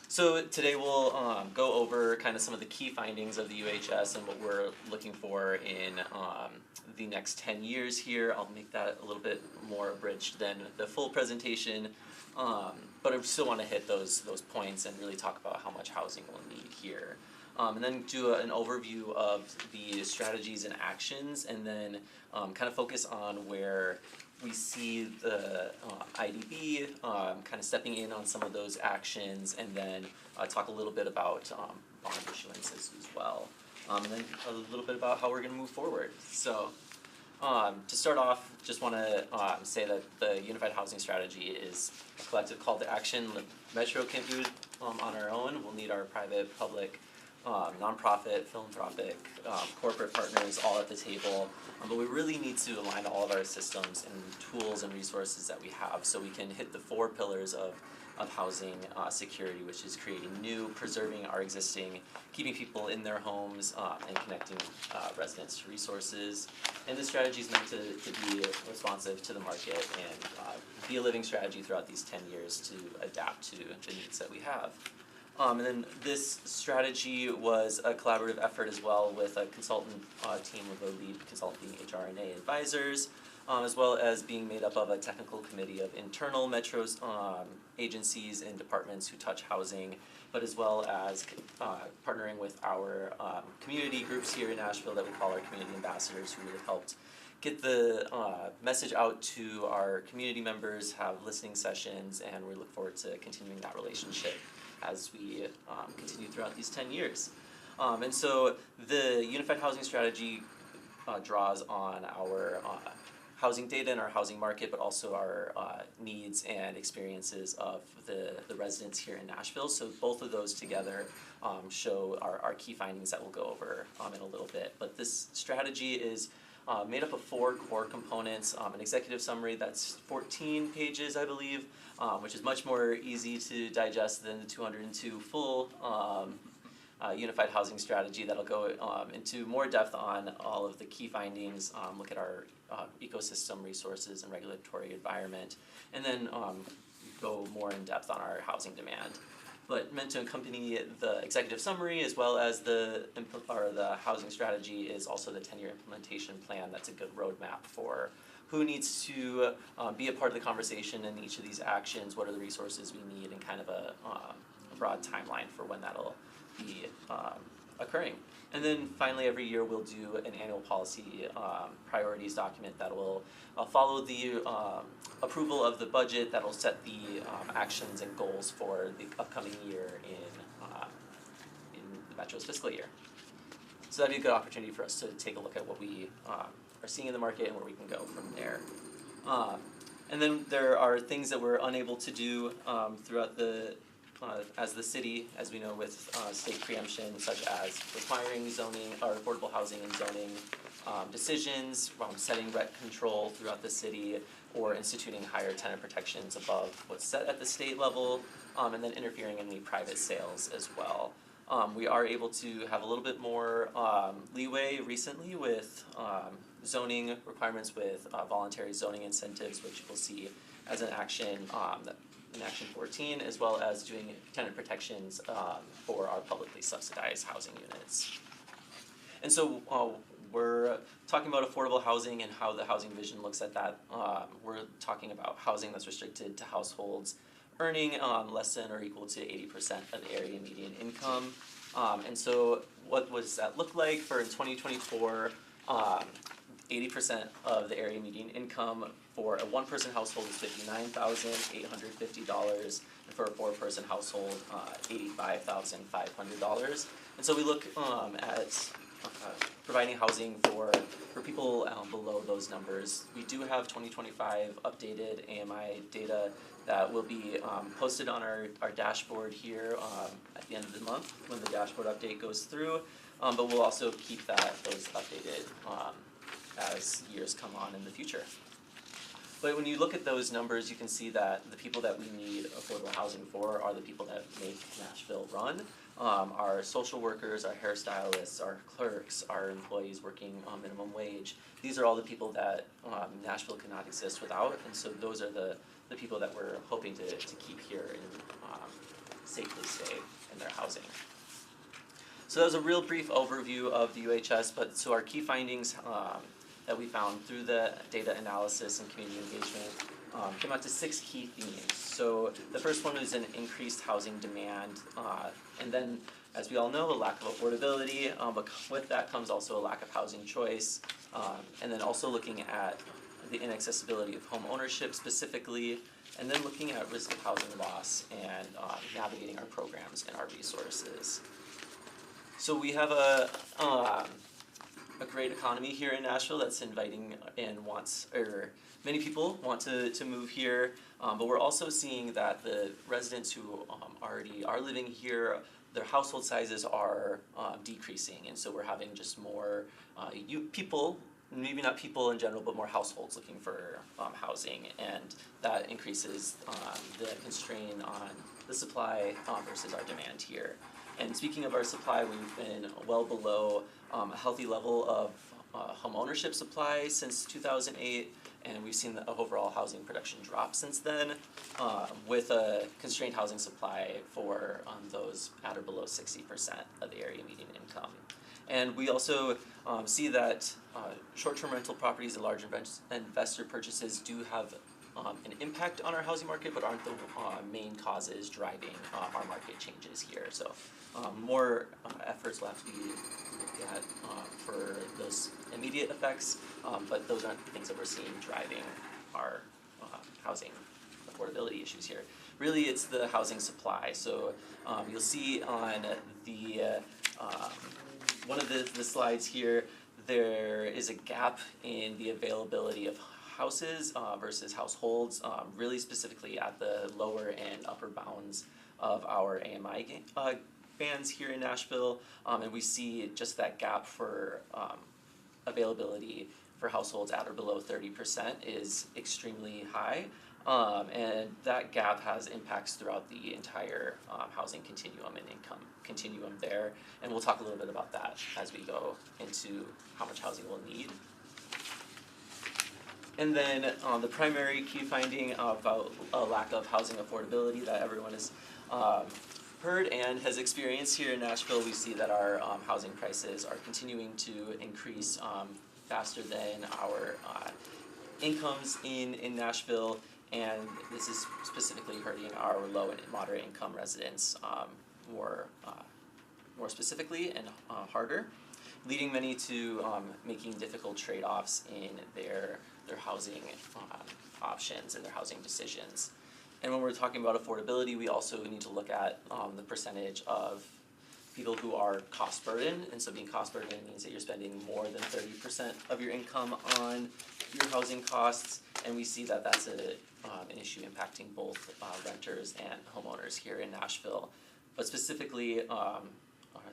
So today we'll go over kind of some of the key findings of the UHS and what we're looking for in the next 10 years here. I'll make that a little bit more abridged than the full presentation. But I still want to hit those points and really talk about how much housing we'll need here. And then do an overview of the strategies and actions, and then kind of focus on where we see the IDB kind of stepping in on some of those actions, and then talk a little bit about bond issuances as well. And then a little bit about how we're going to move forward. So to start off, just want to say that the Unified Housing Strategy is a collective call to action. Metro can't do it on our own. We'll need our private, public, nonprofit, philanthropic, corporate partners all at the table. But we really need to align all of our systems and tools and resources that we have so we can hit the 4 pillars of housing security, which is creating new, preserving our existing, keeping people in their homes, and connecting residents to resources. And this strategy is meant to be responsive to the market and be a living strategy throughout these 10 years to adapt to the needs that we have. And then this strategy was a collaborative effort as well with a consultant team of a lead consultant being HRNA advisors, as well as being made up of a technical committee of internal Metro's agencies and departments who touch housing, but as well as partnering with our community groups here in Nashville that we call our community ambassadors, who really helped get the message out to our community members, have listening sessions, and we look forward to continuing that relationship as we continue throughout these 10 years. And so the Unified Housing Strategy draws on our housing data and our housing market, but also our needs and experiences of the residents here in Nashville. So both of those together show our key findings that we'll go over in a little bit. But this strategy is made up of 4 core components, an executive summary that's 14 pages, I believe, which is much more easy to digest than the 202 full Unified Housing Strategy that'll go into more depth on all of the key findings, look at our ecosystem resources and regulatory environment, and then go more in depth on our housing demand. But meant to accompany the executive summary as well as the housing strategy is also the 10-year implementation plan. That's a good roadmap for who needs to be a part of the conversation in each of these actions, what are the resources we need, and kind of a broad timeline for when that'll be occurring. And then finally, every year we'll do an annual policy priorities document that will follow the approval of the budget that will set the actions and goals for the upcoming year in the Metro's fiscal year. So that'd be a good opportunity for us to take a look at what we are seeing in the market and where we can go from there. And then there are things that we're unable to do throughout as the city, as we know, with state preemption, such as requiring zoning or affordable housing and zoning decisions, setting rent control throughout the city, or instituting higher tenant protections above what's set at the state level, and then interfering in any private sales as well. We are able to have a little bit more leeway recently with zoning requirements with voluntary zoning incentives, which we'll see as an action in Action 14, as well as doing tenant protections for our publicly subsidized housing units. And so we're talking about affordable housing and how the housing vision looks at that. We're talking about housing that's restricted to households earning less than or equal to 80% of the area median income. And so what does that look like for in 2024? 80% of the area median income for a 1-person household is $59,850, and for a 4-person household, $85,500. And so we look at providing housing for people below those numbers. We do have 2025 updated AMI data that will be posted on our dashboard here at the end of the month when the dashboard update goes through, but we'll also keep those updated as years come on in the future. But when you look at those numbers, you can see that the people that we need affordable housing for are the people that make Nashville run. Our social workers, our hairstylists, our clerks, our employees working minimum wage. These are all the people that Nashville cannot exist without, and so those are the people that we're hoping to keep here and safely stay in their housing. So that was a real brief overview of the UHS, but so our key findings that we found through the data analysis and community engagement came out to 6 key themes. So the first one was an increased housing demand, and then, as we all know, a lack of affordability, but with that comes also a lack of housing choice, and then also looking at the inaccessibility of home ownership specifically, and then looking at risk of housing loss and navigating our programs and our resources. So we have a great economy here in Nashville that's inviting and many people want to move here, but we're also seeing that the residents who already are living here, their household sizes are decreasing, and so we're having just more people, maybe not people in general, but more households looking for housing, and that increases the constraint on the supply versus our demand here. And speaking of our supply, we've been well below a healthy level of home ownership supply since 2008, and we've seen the overall housing production drop since then, with a constrained housing supply for those at or below 60% of the area median income. And we also see that short-term rental properties and large investor purchases do have an impact on our housing market, but aren't the main causes driving our market changes here. So more efforts will have to be looked at for those immediate effects, but those aren't the things that we're seeing driving our housing affordability issues here. Really, it's the housing supply. So you'll see on the one of the slides here, there is a gap in the availability of houses versus households, really specifically at the lower and upper bounds of our AMI bands here in Nashville, and we see just that gap for availability for households at or below 30% is extremely high, and that gap has impacts throughout the entire housing continuum and income continuum there, and we'll talk a little bit about that as we go into how much housing we'll need. And then the primary key finding about a lack of housing affordability that everyone has heard and has experienced here in Nashville, we see that our housing prices are continuing to increase faster than our incomes in Nashville, and this is specifically hurting our low and moderate income residents more specifically and harder, leading many to making difficult trade-offs in their housing options and their housing decisions. And when we're talking about affordability, we also need to look at the percentage of people who are cost burdened, and so being cost burdened means that you're spending more than 30% of your income on your housing costs, and we see that that's an issue impacting both renters and homeowners here in Nashville. But specifically,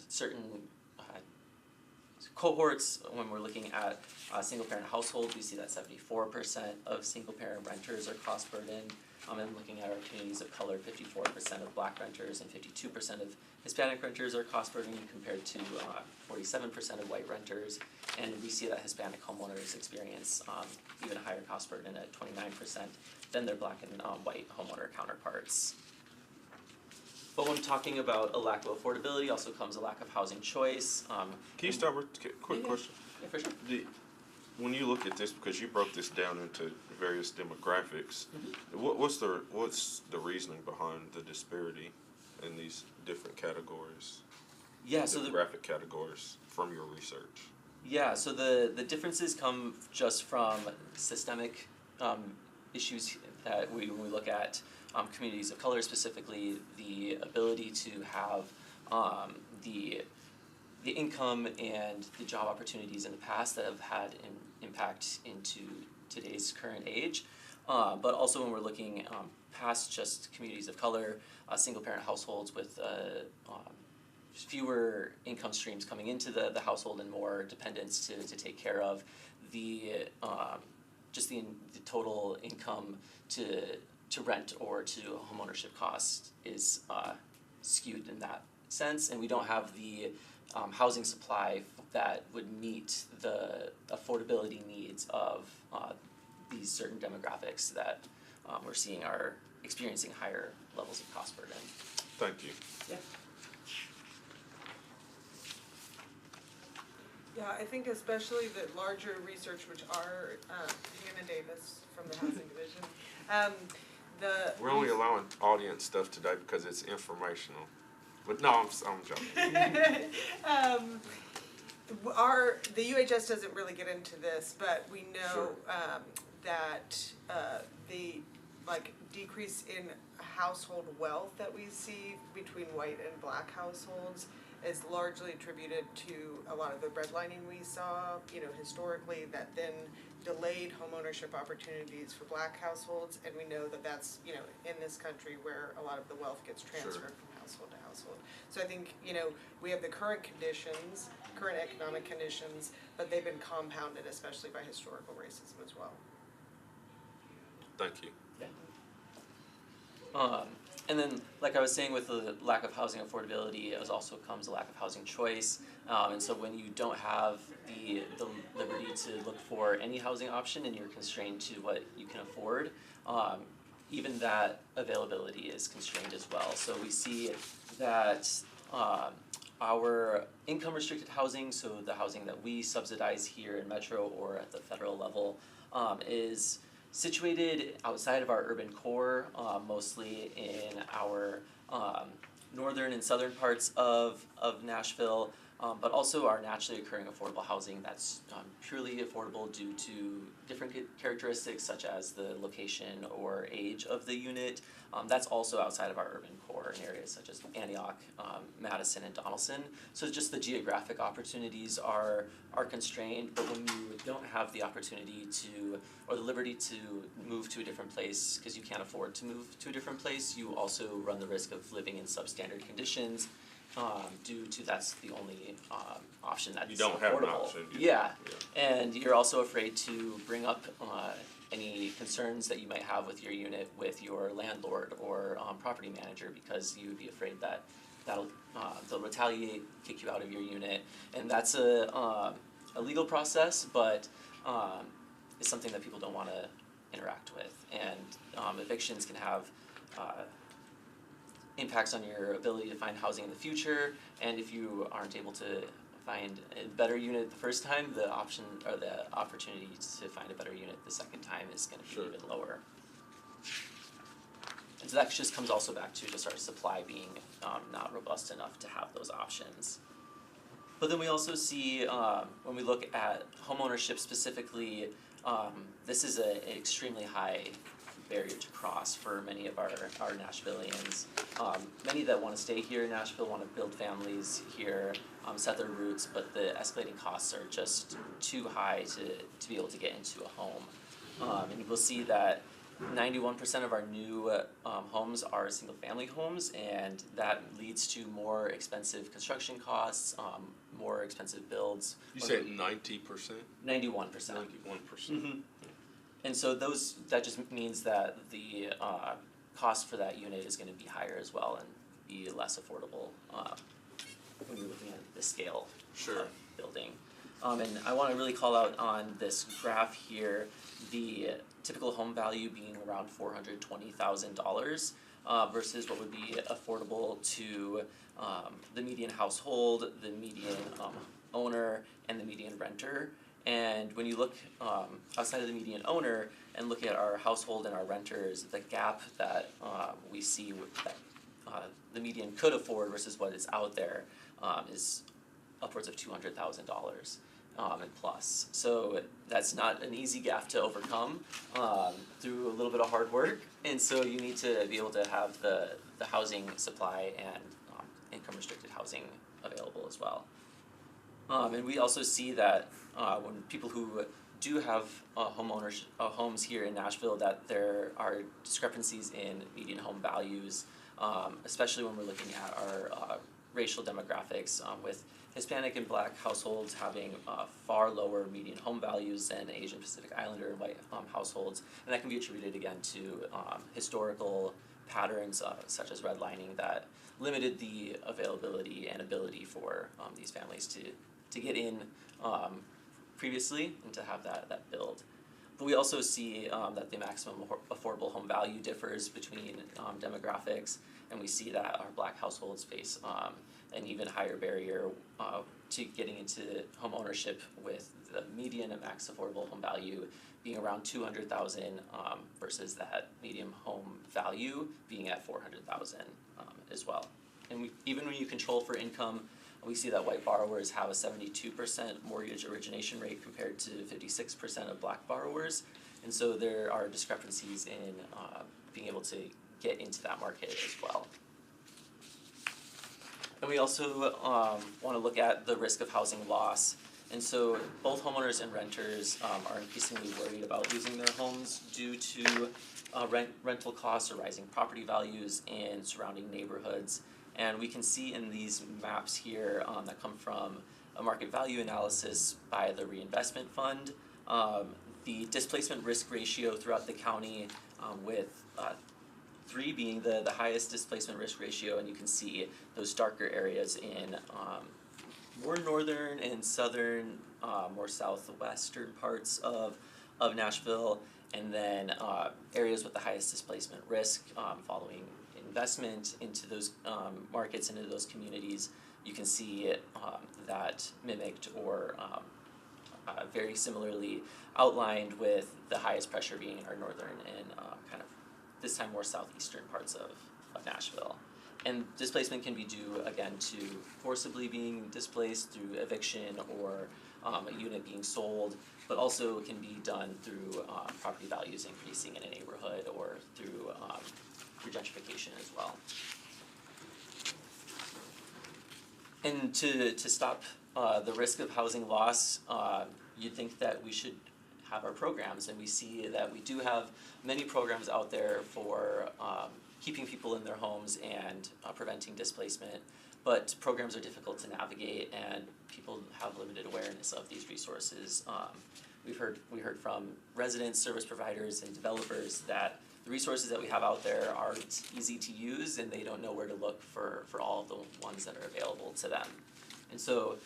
certain cohorts, when we're looking at single-parent households, we see that 74% of single-parent renters are cost burdened. And looking at our communities of color, 54% of Black renters and 52% of Hispanic renters are cost burdened compared to 47% of white renters. And we see that Hispanic homeowners experience even a higher cost burden at 29% than their Black and white homeowner counterparts. But when talking about a lack of affordability, also comes a lack of housing choice. Can you stop with a quick question? Yeah, for sure. When you look at this, because you broke this down into various demographics, what's the reasoning behind the disparity in these different categories? Yeah, so demographic categories from your research. Yeah, so the differences come just from systemic issues that when we look at communities of color, specifically the ability to have the income and the job opportunities in the past that have had an impact into today's current age, but also when we're looking past just communities of color, single-parent households with fewer income streams coming into the household and more dependents to take care of, the total income to rent or to homeownership cost is skewed in that sense, and we don't have the housing supply that would meet the affordability needs of these certain demographics that we're seeing are experiencing higher levels of cost burden. Thank you. Yeah. Yeah, I think especially the larger research, which our Hannah Davis from the Housing Division We're only allowing audience stuff today because it's informational. But no, I'm joking. The UHS doesn't really get into this, but we know, Sure. that, the, decrease in household wealth that we see between white and black households is largely attributed to a lot of the redlining we saw, historically, that then delayed homeownership opportunities for black households, and we know that that's, in this country where a lot of the wealth gets transferred from household to household. So I think, we have the current conditions, current economic conditions, but they've been compounded, especially by historical racism as well. Thank you. And then, like I was saying, with the lack of housing affordability, it also comes a lack of housing choice. And so when you don't have the liberty to look for any housing option and you're constrained to what you can afford, even that availability is constrained as well. So we see that our income restricted housing, so the housing that we subsidize here in Metro or at the federal level, is situated outside of our urban core, mostly in our northern and southern parts of Nashville, but also our naturally occurring affordable housing that's purely affordable due to different characteristics such as the location or age of the unit. That's also outside of our urban core in areas such as Antioch, Madison, and Donaldson. So just the geographic opportunities are constrained, but when you don't have the opportunity to, or the liberty to move to a different place because you can't afford to move to a different place, you also run the risk of living in substandard conditions due to that's the only option that's affordable. You don't have an option. Yeah, and you're also afraid to bring up any concerns that you might have with your unit with your landlord or property manager because you would be afraid that they'll retaliate, kick you out of your unit, and that's a legal process, but it's something that people don't want to interact with, and evictions can have impacts on your ability to find housing in the future, and if you aren't able to find a better unit the first time, the option or the opportunity to find a better unit the second time is going to be even lower. And so that just comes also back to just our supply being not robust enough to have those options. But then we also see when we look at homeownership specifically, this is an extremely high barrier to cross for many of our Nashvillians. Many that want to stay here in Nashville, want to build families here, set their roots, but the escalating costs are just too high to be able to get into a home. And we'll see that 91% of our new homes are single family homes, and that leads to more expensive construction costs, more expensive builds. You said 90%? 91%. 91%. And so that just means that the cost for that unit is going to be higher as well and be less affordable when you're looking at the scale of building. And I want to really call out on this graph here, the typical home value being around $420,000 versus what would be affordable to the median household, the median owner, and the median renter. And when you look outside of the median owner and look at our household and our renters, the gap that we see that the median could afford versus what is out there is upwards of $200,000 and plus. So that's not an easy gap to overcome through a little bit of hard work. And so you need to be able to have the housing supply and income restricted housing available as well. And we also see that when people who do have homes here in Nashville, that there are discrepancies in median home values, especially when we're looking at our racial demographics, with Hispanic and Black households having far lower median home values than Asian Pacific Islander and white households, and that can be attributed again to historical patterns such as redlining that limited the availability and ability for these families to get in previously and to have that build. But we also see that the maximum affordable home value differs between demographics, and we see that our Black households face an even higher barrier to getting into home ownership, with the median and max affordable home value being around 200,000 versus that medium home value being at 400,000 as well. And even when you control for income, we see that white borrowers have a 72% mortgage origination rate compared to 56% of Black borrowers, and so there are discrepancies in being able to get into that market as well. And we also want to look at the risk of housing loss. And so both homeowners and renters are increasingly worried about losing their homes due to rental costs or rising property values in surrounding neighborhoods. And we can see in these maps here that come from a market value analysis by the Reinvestment Fund, the displacement risk ratio throughout the county, with 3 being the highest displacement risk ratio, and you can see those darker areas in more northern and southern, more southwestern parts of Nashville, and then areas with the highest displacement risk following investment into those markets, into those communities. You can see that mimicked or very similarly outlined, with the highest pressure being in our northern and kind of this time more southeastern parts of Nashville. And displacement can be due, again, to forcibly being displaced through eviction or a unit being sold, but also can be done through property values increasing in a neighborhood or through gentrification as well. And to stop the risk of housing loss, you'd think that we should have our programs, and we see that we do have many programs out there for keeping people in their homes and preventing displacement, but programs are difficult to navigate and people have limited awareness of these resources. We heard from residents, service providers, and developers that the resources that we have out there aren't easy to use, and they don't know where to look for all of the ones that are available to them. And so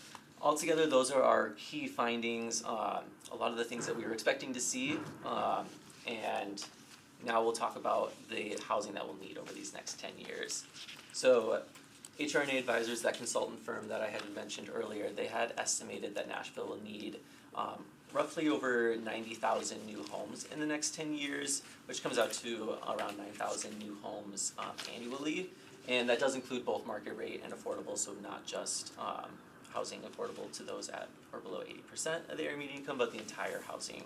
altogether, those are our key findings, a lot of the things that we were expecting to see, and now we'll talk about the housing that we'll need over these next 10 years. So HRNA Advisors, that consultant firm that I had mentioned earlier, they had estimated that Nashville will need roughly over 90,000 new homes in the next 10 years, which comes out to around 9,000 new homes annually. And that does include both market rate and affordable, so not just housing affordable to those at or below 80% of the area median income, but the entire housing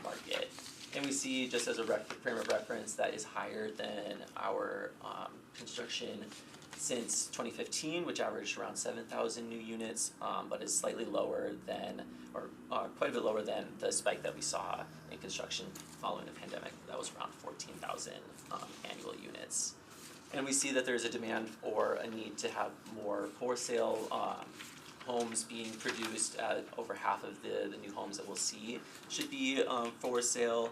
market. And we see, just as a frame of reference, that is higher than our construction since 2015, which averaged around 7,000 new units, but is slightly lower than, or quite a bit lower than the spike that we saw in construction following the pandemic. That was around 14,000 annual units. And we see that there's a demand or a need to have more for sale homes being produced. Over half of the new homes that we'll see should be for sale.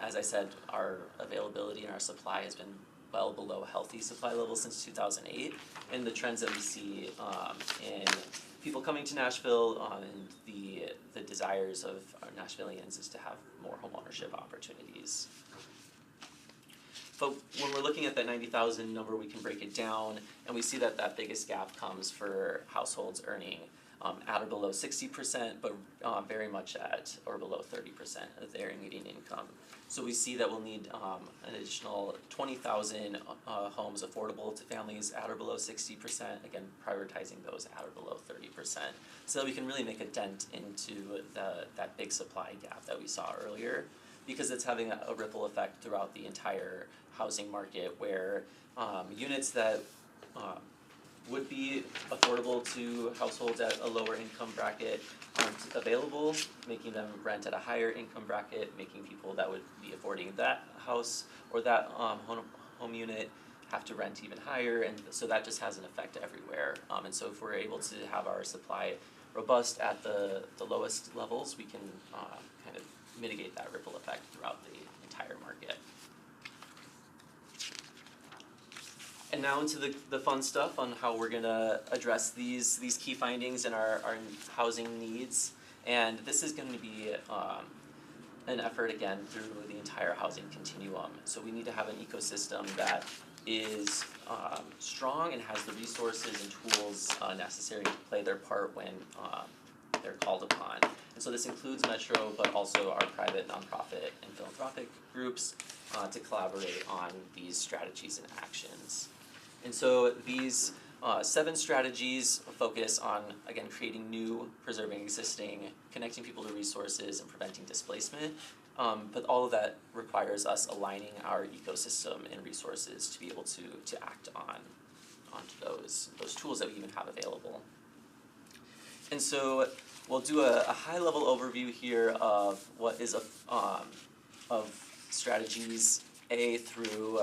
As I said, our availability and our supply has been well below healthy supply levels since 2008, and the trends that we see in people coming to Nashville and the desires of our Nashvillians is to have more homeownership opportunities. But when we're looking at that 90,000 number, we can break it down, and we see that that biggest gap comes for households earning at or below 60%, but very much at or below 30% of their median income. So we see that we'll need an additional 20,000 homes affordable to families at or below 60%, again, prioritizing those at or below 30%, so that we can really make a dent into that big supply gap that we saw earlier, because it's having a ripple effect throughout the entire housing market, where units that would be affordable to households at a lower income bracket aren't available, making them rent at a higher income bracket, making people that would be affording that house or that home unit have to rent even higher, and so that just has an effect everywhere. And so if we're able to have our supply robust at the lowest levels, we can kind of mitigate that ripple effect throughout the entire market. And now into the fun stuff on how we're gonna address these key findings and our housing needs. And this is going to be an effort, again, through the entire housing continuum. So we need to have an ecosystem that is strong and has the resources and tools necessary to play their part when they're called upon. And so this includes Metro, but also our private, nonprofit, and philanthropic groups to collaborate on these strategies and actions. And so these 7 strategies focus on, again, creating new, preserving existing, connecting people to resources, and preventing displacement. But all of that requires us aligning our ecosystem and resources to be able to act onto those tools that we even have available. And so we'll do a high-level overview here of what is of strategies A through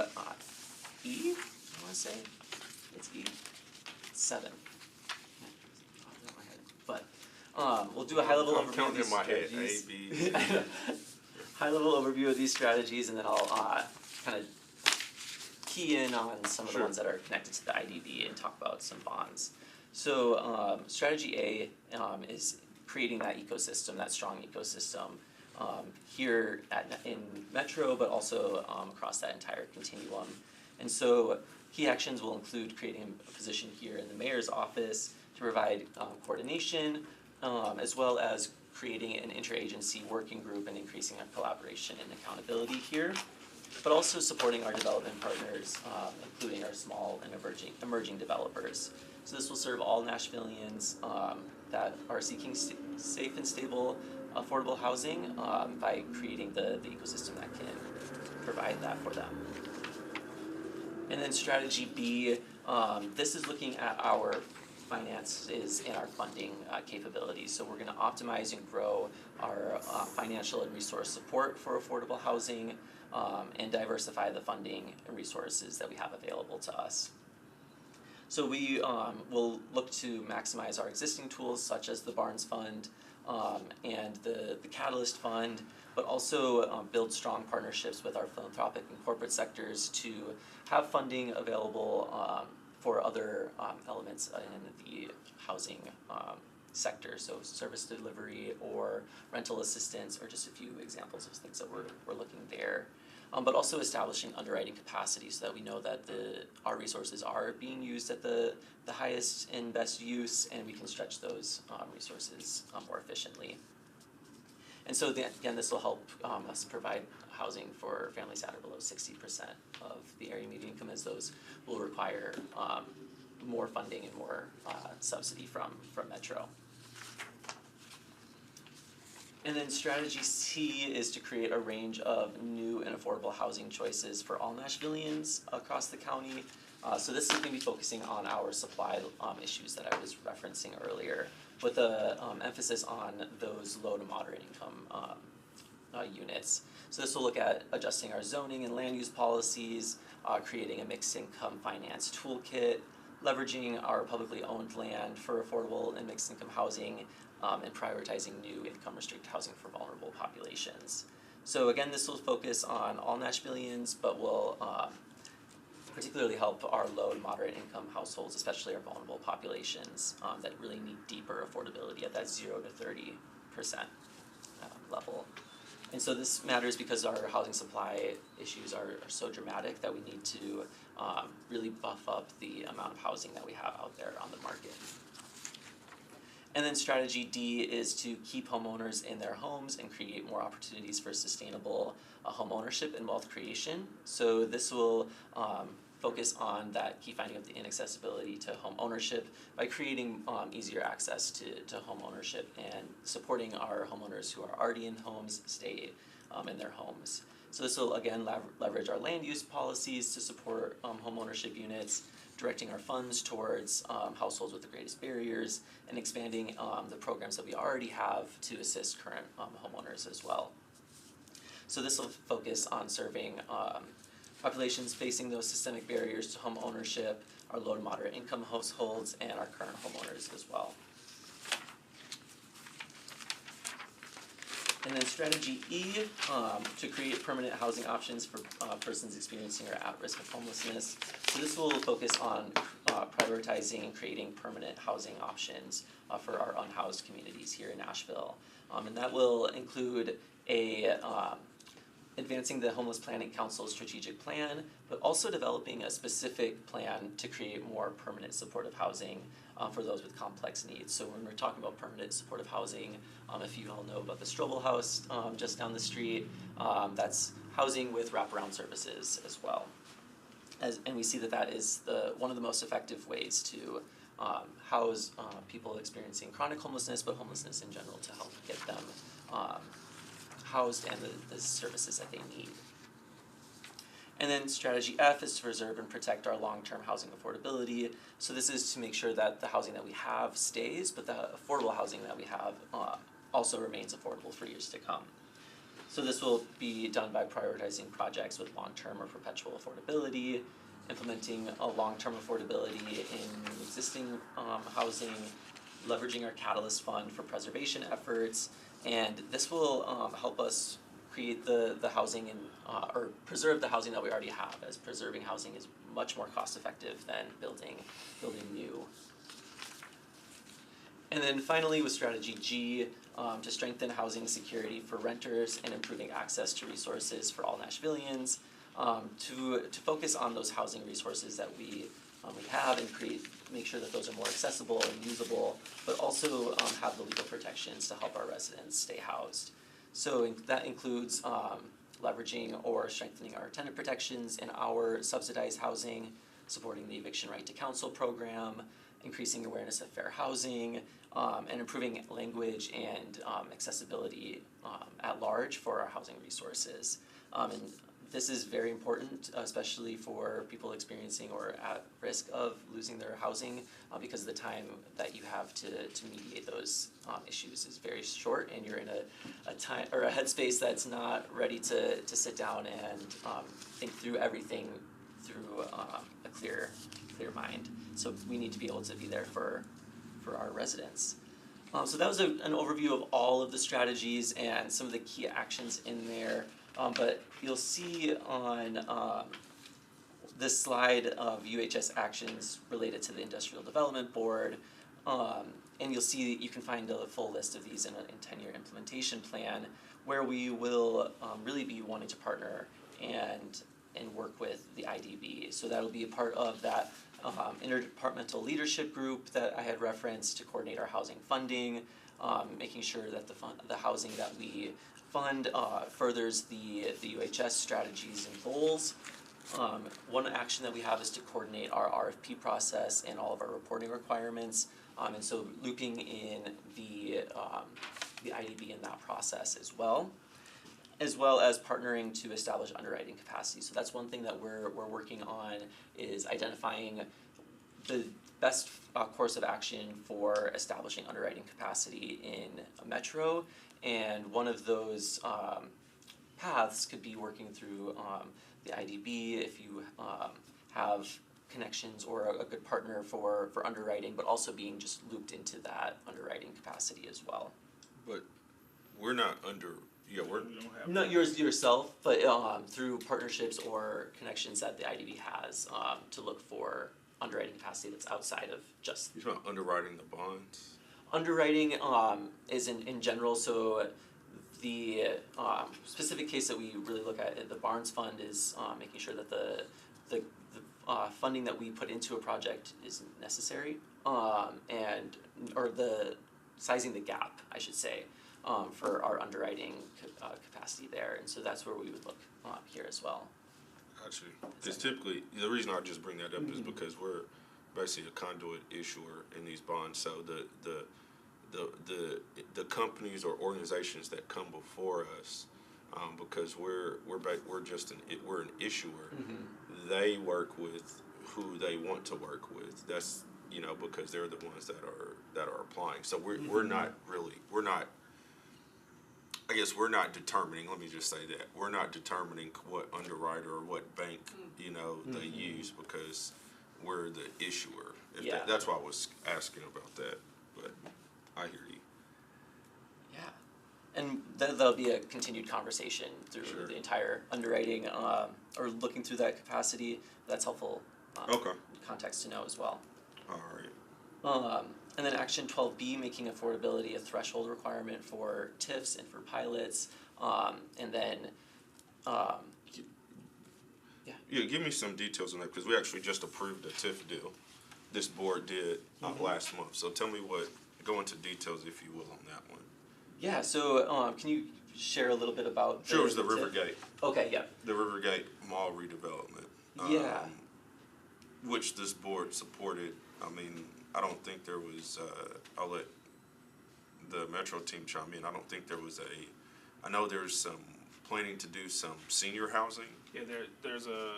E, I want to say. It's E. 7. But we'll do a high-level overview of counting these in my head, strategies. A, B. High-level overview of these strategies, and then I'll kind of key in on some of the Sure. ones that are connected to the IDB and talk about some bonds. So strategy A is creating that ecosystem, that strong ecosystem here in Metro, but also across that entire continuum. And so key actions will include creating a position here in the mayor's office to provide coordination, as well as creating an interagency working group and increasing our collaboration and accountability here, but also supporting our development partners, including our small and emerging developers. So this will serve all Nashvillians that are seeking safe and stable, affordable housing by creating the ecosystem that can provide that for them. And then strategy B, this is looking at our finances and our funding capabilities. So we're going to optimize and grow our financial and resource support for affordable housing and diversify the funding and resources that we have available to us. So we will look to maximize our existing tools such as the Barnes Fund and the Catalyst Fund, but also build strong partnerships with our philanthropic and corporate sectors to have funding available for other elements in the housing sector, so service delivery or rental assistance, or just a few examples of things that we're looking there. But also establishing underwriting capacity so that we know that our resources are being used at the highest and best use, and we can stretch those resources more efficiently. And so again, this will help us provide housing for families that are below 60% of the area median income, as those will require more funding and more subsidy from Metro. And then strategy C is to create a range of new and affordable housing choices for all Nashvillians across the county. So this is going to be focusing on our supply issues that I was referencing earlier, with a emphasis on those low to moderate income units. So this will look at adjusting our zoning and land use policies, creating a mixed income finance toolkit, leveraging our publicly owned land for affordable and mixed income housing, and prioritizing new income restricted housing for vulnerable populations. So again, this will focus on all Nashvillians, but will particularly help our low and moderate income households, especially our vulnerable populations that really need deeper affordability at that 0 to 30% level. And so this matters because our housing supply issues are so dramatic that we need to really buff up the amount of housing that we have out there on the market. And then strategy D is to keep homeowners in their homes and create more opportunities for sustainable home ownership and wealth creation. So this will focus on that key finding of the inaccessibility to home ownership by creating easier access to home ownership and supporting our homeowners who are already in homes stay in their homes. So this will again leverage our land use policies to support home ownership units, directing our funds towards households with the greatest barriers, and expanding the programs that we already have to assist current homeowners as well. So this will focus on serving populations facing those systemic barriers to home ownership, our low to moderate income households, and our current homeowners as well. And then strategy E, to create permanent housing options for persons experiencing or at risk of homelessness. So this will focus on prioritizing and creating permanent housing options for our unhoused communities here in Nashville. And that will include a advancing the Homeless Planning Council's strategic plan, but also developing a specific plan to create more permanent supportive housing for those with complex needs. So when we're talking about permanent supportive housing, if you all know about the Strobel House just down the street, that's housing with wraparound services as well. And we see that that is one of the most effective ways to house people experiencing chronic homelessness, but homelessness in general, to help get them housed and the services that they need. And then strategy F is to preserve and protect our long-term housing affordability. So this is to make sure that the housing that we have stays, but the affordable housing that we have also remains affordable for years to come. So this will be done by prioritizing projects with long-term or perpetual affordability, implementing a long-term affordability in existing housing, leveraging our Catalyst Fund for preservation efforts, and this will help us create the housing and or preserve the housing that we already have, as preserving housing is much more cost-effective than building new. And then finally, with strategy G, to strengthen housing security for renters and improving access to resources for all Nashvillians, to focus on those housing resources that we have and make sure that those are more accessible and usable, but also have the legal protections to help our residents stay housed. So that includes leveraging or strengthening our tenant protections in our subsidized housing, supporting the eviction right to counsel program, increasing awareness of fair housing, and improving language and accessibility at large for our housing resources. And this is very important, especially for people experiencing or at risk of losing their housing, because the time that you have to mediate those issues is very short, and you're in a time or a headspace that's not ready to sit down and think through everything through a clear mind. So we need to be able to be there for our residents. So that was an overview of all of the strategies and some of the key actions in there. But you'll see on this slide of UHS actions related to the Industrial Development Board, and you'll see that you can find a full list of these in a 10-year implementation plan, where we will really be wanting to partner and work with the IDB. So that'll be a part of that interdepartmental leadership group that I had referenced to coordinate our housing funding, making sure that the housing that we fund furthers the UHS strategies and goals. One action that we have is to coordinate our RFP process and all of our reporting requirements, and so looping in the IDB in that process as well as partnering to establish underwriting capacity. So that's one thing that we're working on, is identifying the best course of action for establishing underwriting capacity in a metro, and one of those paths could be working through the IDB if you have connections or a good partner for underwriting, but also being just looped into that underwriting capacity as well. But we're not we're Not yourself, but through partnerships or connections that the IDB has to look for underwriting capacity that's outside of just you're not underwriting the bonds. underwriting is in general. So the specific case that we really look at in the Barnes Fund is making sure that the funding that we put into a project is necessary, or the sizing the gap, I should say, for our underwriting capacity there, and so that's where we would look here as well. Actually, because typically the reason I just bring that up is because we're basically a conduit issuer in these bonds. So the companies or organizations that come before us, because we're an issuer, they work with who they want to work with. That's because they're the ones that are applying. So we're not I guess we're not determining, let me just say that, we're not determining what underwriter or what bank, they use, because we're the issuer. That's why I was asking about that, but I hear you. Yeah, and there'll be a continued conversation through Sure. the entire underwriting, or looking through that capacity. That's helpful context to know as well. All right. And then action 12B, making affordability a threshold requirement for TIFs and for pilots, and then Yeah, give me some details on that, because we actually just approved a TIF deal. This board did last month, so tell me go into details, if you will, on that one. Yeah, so can you share a little bit about Sure, it was the TIF? Rivergate, Okay, yeah. the Rivergate Mall redevelopment. Yeah. Which this board supported. I mean, I don't think there was, I'll let the Metro team chime in. I don't think there was I know there's some planning to do some senior housing. Yeah, there's a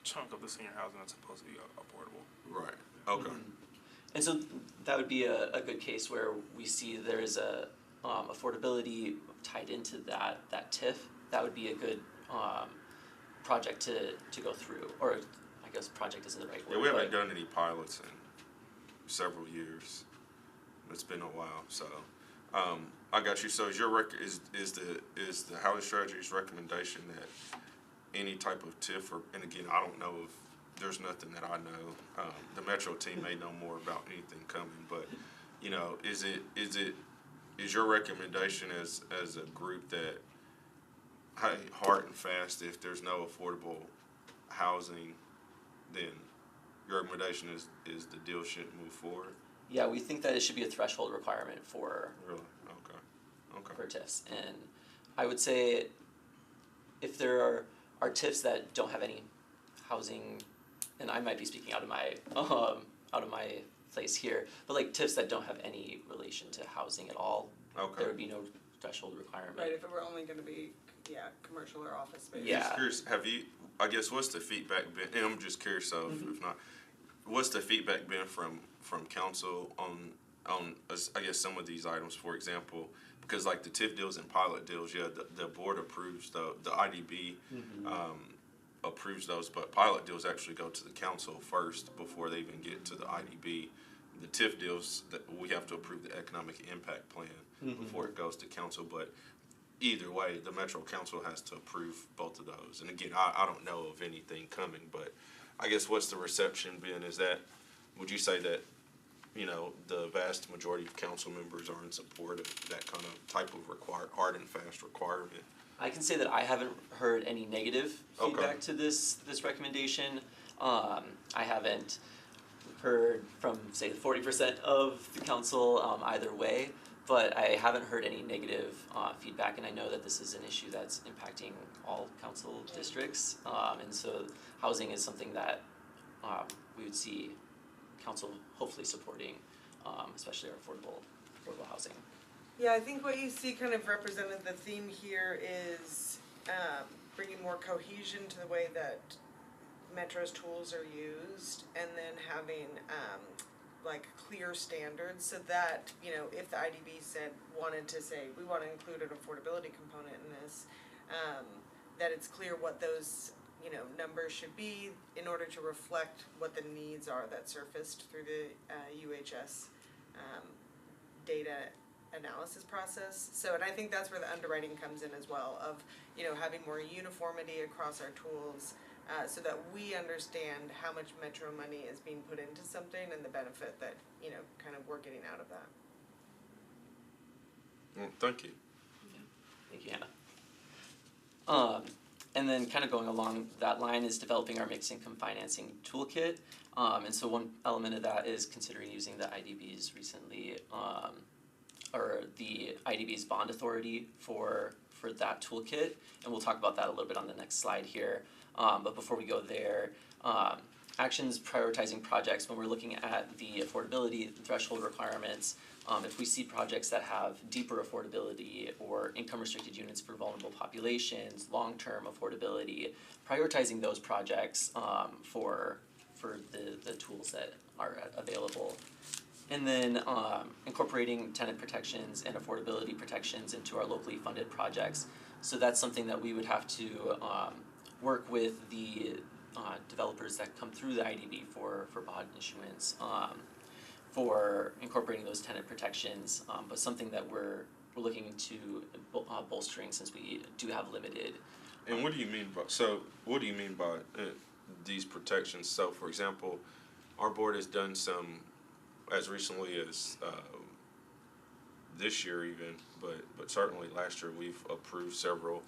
chunk of the senior housing that's supposed to be affordable. Right, okay. And so that would be a good case where we see there is a affordability tied into that TIF. That would be a good project to go through, or I guess project isn't the right word. Yeah, we haven't but- done any pilots in several years. It's been a while, so, I got you. So is your is the housing strategy's recommendation that any type of TIF, and again, I don't know if, there's nothing that I know, the Metro team may know more about anything coming, but, you know, is your recommendation as a group that, hey, hard and fast, if there's no affordable housing, then your recommendation is the deal shouldn't move forward? Yeah, we think that it should be a threshold requirement for Really? Okay. TIFs, and I would say if there are TIFs that don't have any housing, and I might be speaking out of my place here, but like TIFs that don't have any relation to housing at all, Okay. there would be no threshold requirement. Right, if it were only gonna be, commercial or office space. Yeah. Just curious, I guess, what's the feedback been, and I'm just curious, so if not, what's the feedback been from council on, I guess, some of these items, for example, because like the TIF deals and pilot deals, yeah, the board approves, the IDB, approves those, but pilot deals actually go to the council first before they even get to the IDB. The TIF deals, that we have to approve the economic impact plan before it goes to council, but either way, the Metro Council has to approve both of those. And again, I don't know of anything coming, but I guess what's the reception been? Would you say that, you know, the vast majority of council members are in support of that kind of type of hard and fast requirement? I can say that I haven't heard any negative Okay. feedback to this recommendation. I haven't heard from, say, 40% of the council either way, but I haven't heard any negative feedback, and I know that this is an issue that's impacting all council districts, and so housing is something that we would see council hopefully supporting, especially our affordable housing. Yeah, I think what you see kind of represented, the theme here is bringing more cohesion to the way that Metro's tools are used, and then having like clear standards so that, you know, if the IDB wanted to say, we want to include an affordability component in this, that it's clear what those, you know, numbers should be in order to reflect what the needs are that surfaced through the UHS data analysis process. So, and I think that's where the underwriting comes in as well, of, you know, having more uniformity across our tools, so that we understand how much Metro money is being put into something and the benefit that, you know, kind of we're getting out of that. Well, thank you. Thank you, Anna. And then kind of going along that line is developing our mixed income financing toolkit. And so one element of that is considering using the IDB's recently, or the IDB's bond authority for that toolkit. And we'll talk about that a little bit on the next slide here. But before we go there, actions prioritizing projects, when we're looking at the affordability threshold requirements, if we see projects that have deeper affordability or income restricted units for vulnerable populations, long-term affordability, prioritizing those projects for the tools that are available. And then incorporating tenant protections and affordability protections into our locally funded projects. So that's something that we would have to work with the developers that come through the IDB for bond issuance, for incorporating those tenant protections, but something that we're looking into bolstering since we do have limited. And what do you mean by these protections? So, for example, our board has done some, as recently as this year even, but certainly last year, we've approved several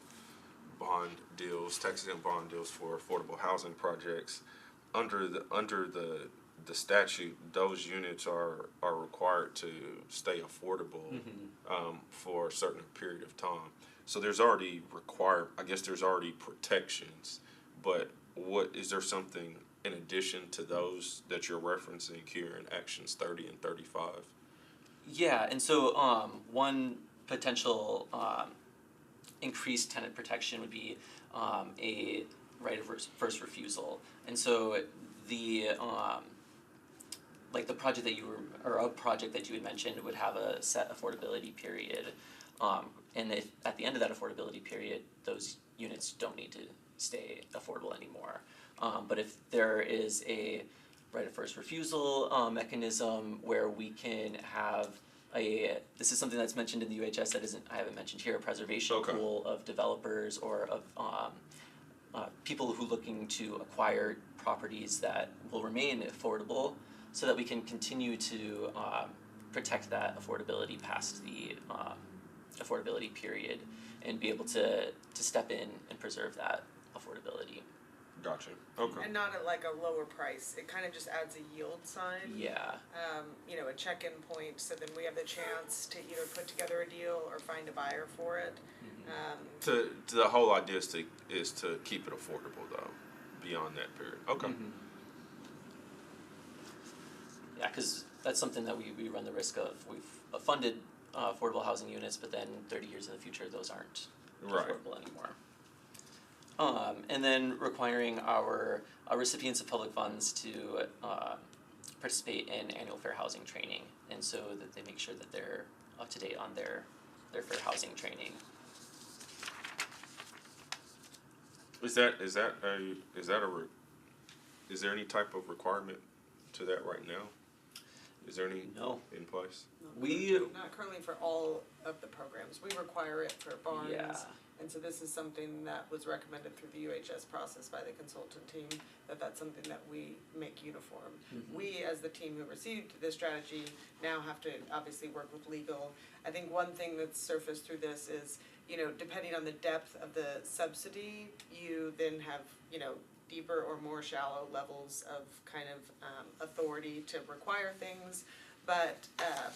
bond deals, tax-exempt bond deals for affordable housing projects. Under the statute, those units are required to stay affordable for a certain period of time. So there's already there's already protections, but is there something in addition to those that you're referencing here in actions 30 and 35? Yeah, and so one potential increased tenant protection would be a right of first refusal, and so the like the project that a project that you had mentioned would have a set affordability period, and if at the end of that affordability period those units don't need to stay affordable anymore, but if there is a right of first refusal mechanism where we can have this is something that's mentioned in the UHS that I haven't mentioned here, a preservation pool of developers or of people who are looking to acquire properties that will remain affordable, so that we can continue to protect that affordability past the affordability period and be able to step in and preserve that affordability. Gotcha. Okay. And not at like a lower price, it kind of just adds a yield sign. Yeah. A check-in point, so then we have the chance to either put together a deal or find a buyer for it. The whole idea is to keep it affordable though, beyond that period. Okay. Yeah, because that's something that we run the risk of. We've funded affordable housing units, but then 30 years in the future, those aren't affordable anymore. And then requiring our recipients of public funds to participate in annual fair housing training, and so that they make sure that they're up to date on their fair housing training. Is there any type of requirement to that right now? Is there any in place? Not currently for all of the programs. We require it for barns. Yeah. And so this is something that was recommended through the UHS process by the consultant team, that's something that we make uniform. We, as the team who received this strategy, now have to obviously work with legal. I think one thing that's surfaced through this is, depending on the depth of the subsidy, you then have, deeper or more shallow levels of kind of authority to require things. But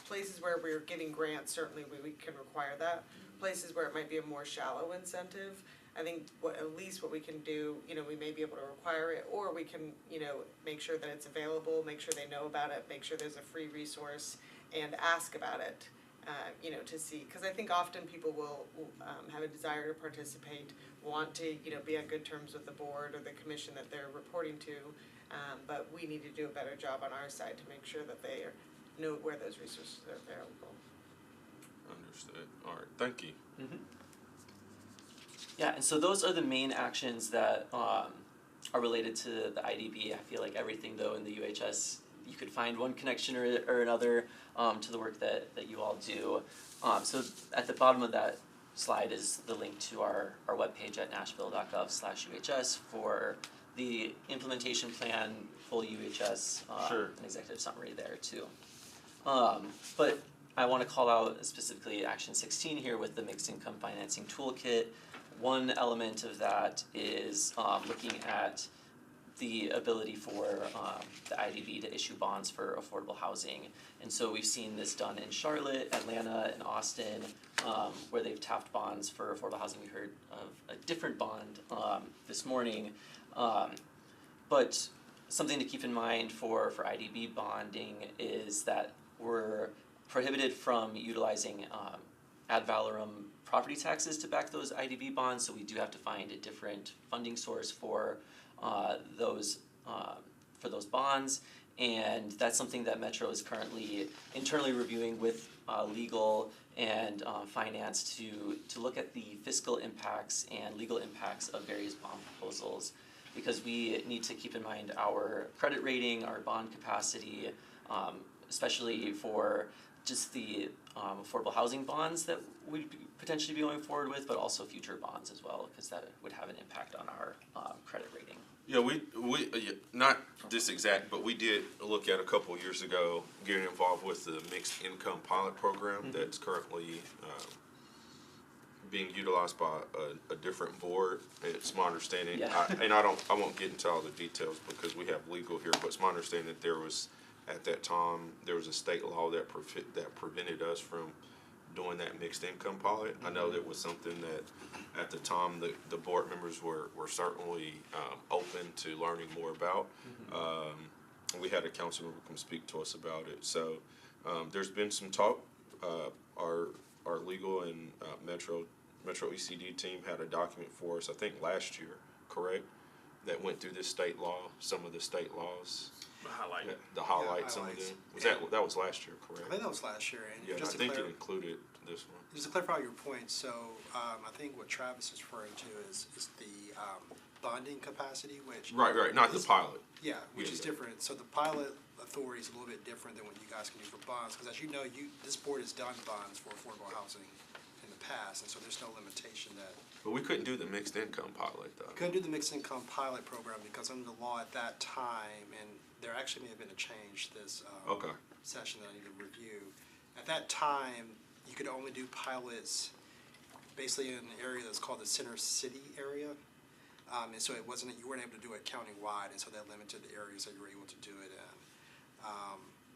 places where we're giving grants, certainly we can require that. Places where it might be a more shallow incentive, I think at least what we can do, we may be able to require it, or we can, make sure that it's available, make sure they know about it, make sure there's a free resource, and ask about it, to see. Because I think often people will have a desire to participate, want to, be on good terms with the board or the commission that they're reporting to, but we need to do a better job on our side to make sure that they know where those resources are available. Understood. All right. Thank you. Yeah, and so those are the main actions that are related to the IDB. I feel like everything, though, in the UHS, you could find one connection or another to the work that you all do. So at the bottom of that slide is the link to our webpage at nashville.gov/UHS for the implementation plan, full UHS, an executive summary there too. But I want to call out specifically Action 16 here with the Mixed Income Financing Toolkit. One element of that is looking at the ability for the IDB to issue bonds for affordable housing. And so we've seen this done in Charlotte, Atlanta, and Austin, where they've tapped bonds for affordable housing. We heard of a different bond this morning. But something to keep in mind for IDB bonding is that we're prohibited from utilizing ad valorem property taxes to back those IDB bonds, so we do have to find a different funding source for those bonds, and that's something that Metro is currently internally reviewing with legal and finance to look at the fiscal impacts and legal impacts of various bond proposals, because we need to keep in mind our credit rating, our bond capacity, especially for just the affordable housing bonds that we'd potentially be going forward with, but also future bonds as well, because that would have an impact on our credit rating. Yeah, we not this exact, but we did look at a couple of years ago getting involved with the mixed income pilot program that's currently being utilized by a different board. It's my understanding, Yeah. I won't get into all the details because we have legal here, but it's my understanding that there was, at that time, there was a state law that prevented us from doing that mixed income pilot. I know that was something that, at the time, the board members were certainly, open to learning more about. We had a council member come speak to us about it, so, there's been some talk. Our legal and, Metro ECD team had a document for us, I think last year, correct? That went through this state law, some of the state laws, The highlight. to highlight some of highlights. them. That was last year, I correct? think that was last year, and Yeah, and I just to think it clarify, included this one. just to clarify your point, so, I think what Travis is referring to is the, bonding capacity, which. Right, not the is- pilot. Yeah, which Yeah, is yeah. different, so the pilot authority is a little bit different than what you guys can do for bonds, because as you know, this board has done bonds for affordable housing in the past, and so there's no limitation that. But we couldn't do the mixed income pilot, though. Couldn't do the mixed income pilot program because under the law at that time, and there actually may have been a change this, Okay. session that I need to review. At that time, you could only do pilots basically in an area that's called the center city area. And so it wasn't, you weren't able to do it countywide, and so that limited the areas that you were able to do it in.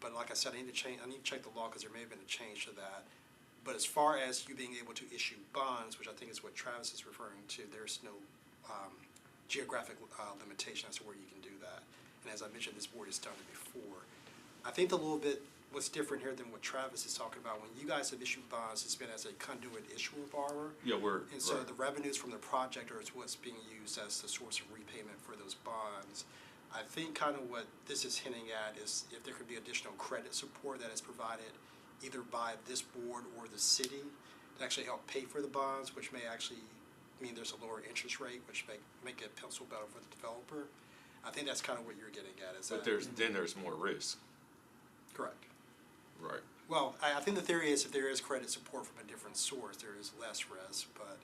But like I said, I need to check the law because there may have been a change to that. But as far as you being able to issue bonds, which I think is what Travis is referring to, there's no geographic limitation as to where you can do that. And as I mentioned, this board has done it before. I think a little bit what's different here than what Travis is talking about, when you guys have issued bonds, it's been as a conduit issuer borrower. Yeah, And so right. the revenues from the project are what's being used as the source of repayment for those bonds. I think kind of what this is hinting at is if there could be additional credit support that is provided either by this board or the city to actually help pay for the bonds, which may actually mean there's a lower interest rate, which may make it pencil better for the developer. I think that's kind of what you're getting at, is But that. there's more risk, Correct. right? Well, I think the theory is if there is credit support from a different source, there is less risk, but.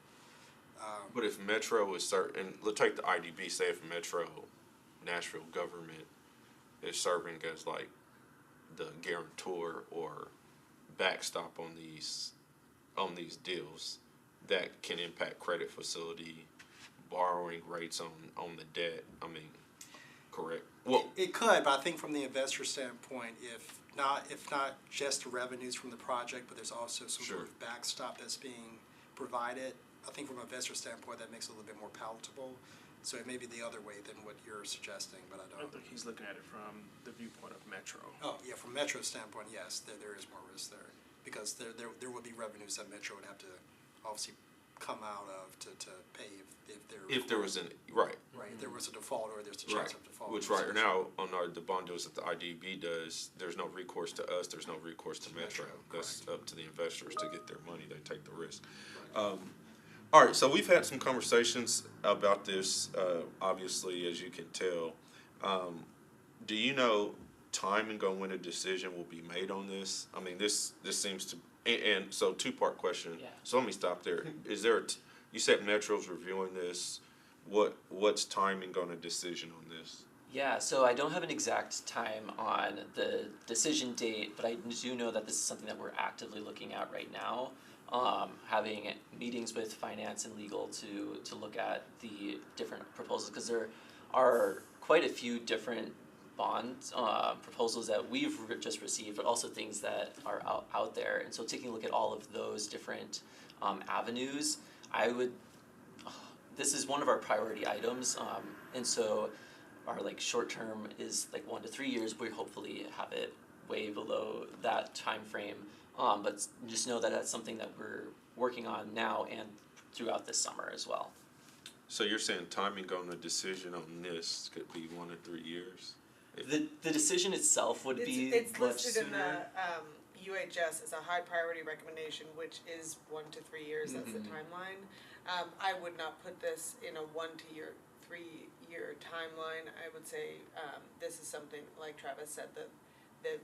But if Metro is certain, let's take the IDB, say if Metro, Nashville government is serving as like the guarantor or backstop on these deals, that can impact credit facility, borrowing rates on the debt, I mean, correct? Well, It could, but I think from the investor standpoint, if not just the revenues from the project, but there's also some sort Sure. of backstop that's being provided, I think from an investor standpoint, that makes it a little bit more palatable. So it may be the other way than what you're suggesting, but I I don't. think he's looking at it from the viewpoint of Metro. Oh, yeah, from Metro's standpoint, yes, there is more risk there, because there would be revenues that Metro would have to obviously come out of to pay if there was right. Right, if there was a default or there's a Right, chance of default. which right now, on the bond deals that the IDB does, there's no recourse to us, there's no recourse to Metro. That's up to the investors to get their money, they take the risk. All right, so we've had some conversations about this, obviously, as you can tell. Do you know timing on when a decision will be made on this? I mean, this seems to, and so two-part question. Yeah. So let me stop there. Is there, you said Metro's reviewing this. What's timing on a decision on this? Yeah, so I don't have an exact time on the decision date, but I do know that this is something that we're actively looking at right now. Having meetings with finance and legal to look at the different proposals, because there are quite a few different bond proposals that we've just received, but also things that are out there. And so taking a look at all of those different avenues, this is one of our priority items, and so our like short term is like 1 to 3 years. We hopefully have it way below that time frame, but just know that that's something that we're working on now and throughout this summer as well. So you're saying timing on a decision on this could be 1 to 3 years? The decision itself would be It's much listed in sooner. the UHS as a high priority recommendation, which is 1 to 3 years, that's the timeline. I would not put this in a 1 to 3 year timeline. I would say this is something, like Travis said, the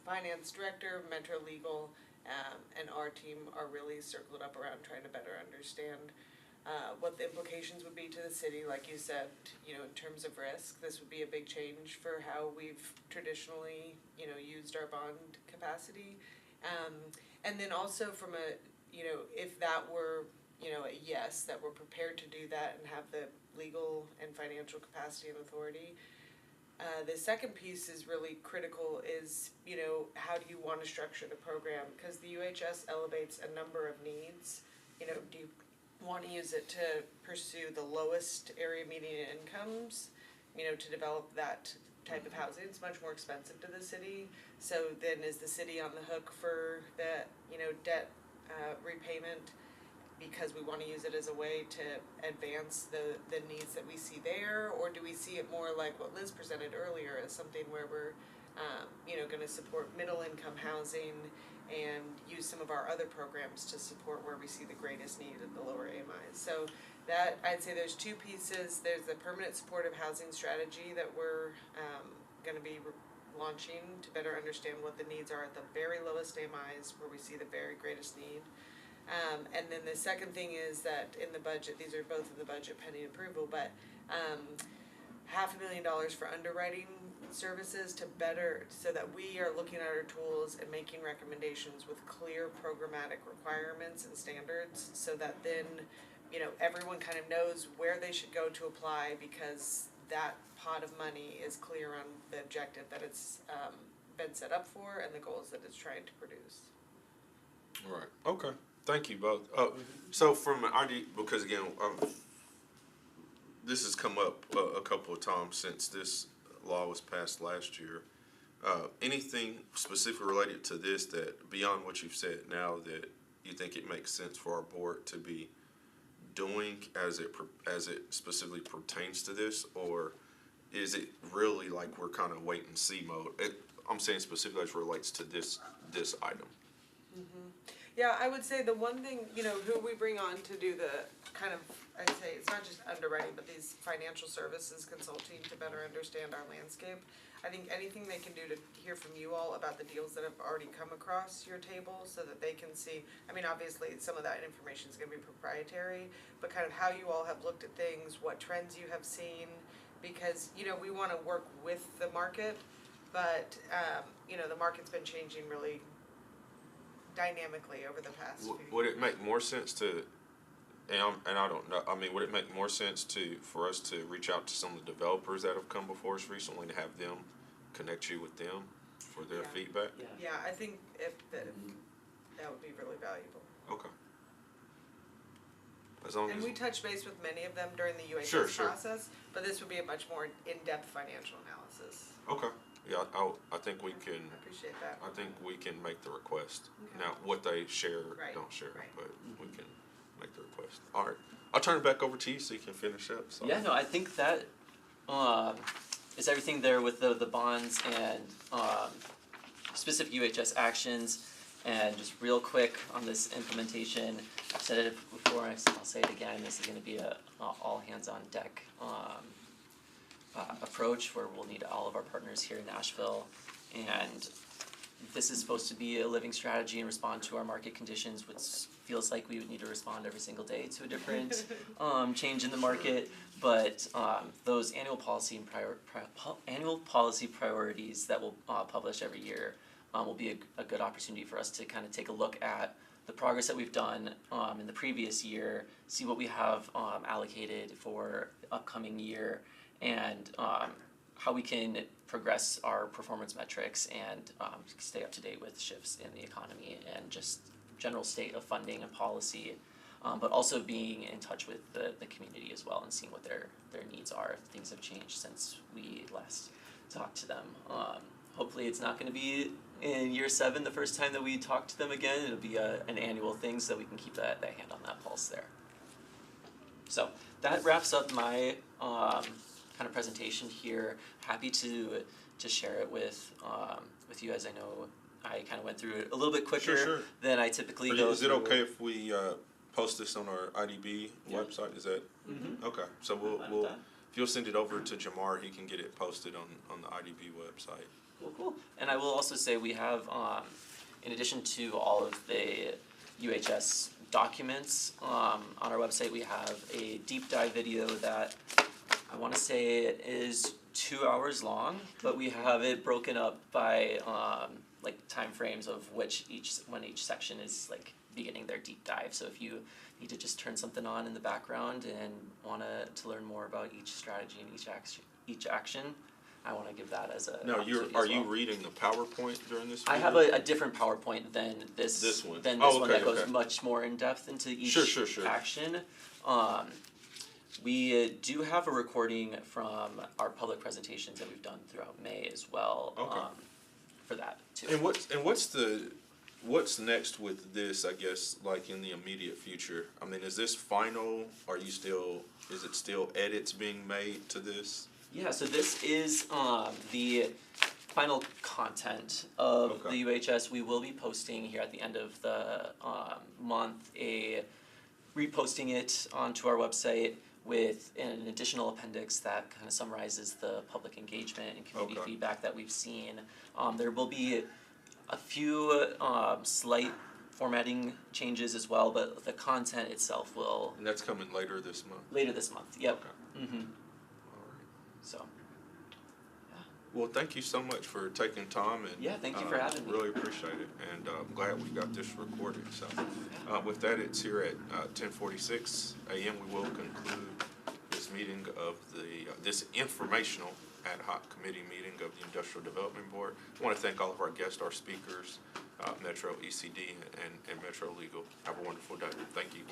finance director, Metro Legal, and our team are really circled up around trying to better understand what the implications would be to the city. Like you said, in terms of risk, this would be a big change for how we've traditionally, used our bond capacity. And then also from a, if that were, a yes, that we're prepared to do that and have the legal and financial capacity and authority. The second piece is really critical is, how do you want to structure the program? Because the UHS elevates a number of needs. Do you want to use it to pursue the lowest area median incomes, to develop that type of housing? It's much more expensive to the city. So then is the city on the hook for the, debt repayment because we want to use it as a way to advance the needs that we see there? Or do we see it more like what Liz presented earlier as something where we're, going to support middle income housing and use some of our other programs to support where we see the greatest need at the lower AMIs? So that, I'd say there's two pieces. There's the permanent supportive housing strategy that we're going to be launching to better understand what the needs are at the very lowest AMIs where we see the very greatest need. And then the second thing is that in the budget, these are both in the budget pending approval, but $500,000 for underwriting services to better, so that we are looking at our tools and making recommendations with clear programmatic requirements and standards, so that then, everyone kind of knows where they should go to apply, because that pot of money is clear on the objective that it's been set up for and the goals that it's trying to produce. Right, okay, thank you both. So from an ID, because again, this has come up a couple of times since this law was passed last year. Anything specifically related to this that, beyond what you've said now, that you think it makes sense for our board to be doing as it specifically pertains to this, or is it really like we're kind of wait and see mode? I'm saying specifically as it relates to this item. Yeah, I would say the one thing, who we bring on to do the kind of, I'd say, it's not just underwriting, but these financial services consulting to better understand our landscape. I think anything they can do to hear from you all about the deals that have already come across your table, so that they can see, obviously some of that information is gonna be proprietary, but kind of how you all have looked at things, what trends you have seen, because, we wanna work with the market, but, the market's been changing really dynamically over the past few years. Would it make more sense to, and I don't know, would it make more sense for us to reach out to some of the developers that have come before us recently, to have them connect you with them for their feedback? Yeah, I think that would be really valuable. Okay. As long as. And we touch base with many of them during the UHS Sure. process, but this would be a much more in-depth financial analysis. Okay, yeah, I think we can. I appreciate that. I think we can make the request. Okay. Now, what they share, Right, don't share, right. but we can make the request. All right, I'll turn it back over to you so you can finish up. So. Yeah, no, I think that is everything there with the bonds and specific UHS actions. And just real quick on this implementation, I've said it before, I'll say it again, this is gonna be a all hands on deck approach, where we'll need all of our partners here in Nashville. And this is supposed to be a living strategy and respond to our market conditions, which feels like we would need to respond every single day to a different change in the market. But those annual policy priorities that we'll publish every year will be a good opportunity for us to kind of take a look at the progress that we've done in the previous year, see what we have allocated for the upcoming year, and how we can progress our performance metrics and stay up to date with shifts in the economy and just general state of funding and policy, but also being in touch with the community as well and seeing what their needs are, if things have changed since we last talked to them. Hopefully it's not going to be in year 7 the first time that we talk to them again. It'll be an annual thing, so we can keep that hand on that pulse there. So that wraps up my kind of presentation here. Happy to share it with you, as I know I kind of went through it a little bit quicker Sure. than I typically go Is it through. okay if we post this on our IDB website? Is that okay? So we'll if you'll send it over to Jamar, he can get it posted on the IDB website. Cool. And I will also say we have, in addition to all of the UHS documents, on our website we have a deep dive video that I want to say it is 2 hours long, but we have it broken up by like time frames of when each section is like beginning their deep dive. So if you need to just turn something on in the background and wanna to learn more about each strategy and each action, I wanna give that as a Now, opportunity are as you well. reading the PowerPoint during this I meeting? have a different PowerPoint than This one? than Oh, this one okay, that goes okay. much more in depth into each Sure. action. We do have a recording from our public presentations that we've done throughout May as well. Okay. For that too. And what's next with this, I guess, like in the immediate future? I mean, is this final? Is it still edits being made to this? Yeah, so this is the final content of Okay. the UHS. We will be posting here at the end of the month reposting it onto our website with an additional appendix that kind of summarizes the public engagement and community Okay. feedback that we've seen. There will be a few slight formatting changes as well, but the content itself will And that's coming later this month? later this month. Yep. Okay. Mm-hmm. All right. So. Well, thank you so much for taking time and. Yeah, thank you for having me. Really appreciate it, and I'm glad we got this recorded, so. With that, it's here at 10:46 a.m. We will conclude this meeting of this informational ad hoc committee meeting of the Industrial Development Board. I want to thank all of our guests, our speakers, Metro ECD and Metro Legal. Have a wonderful day. Thank you.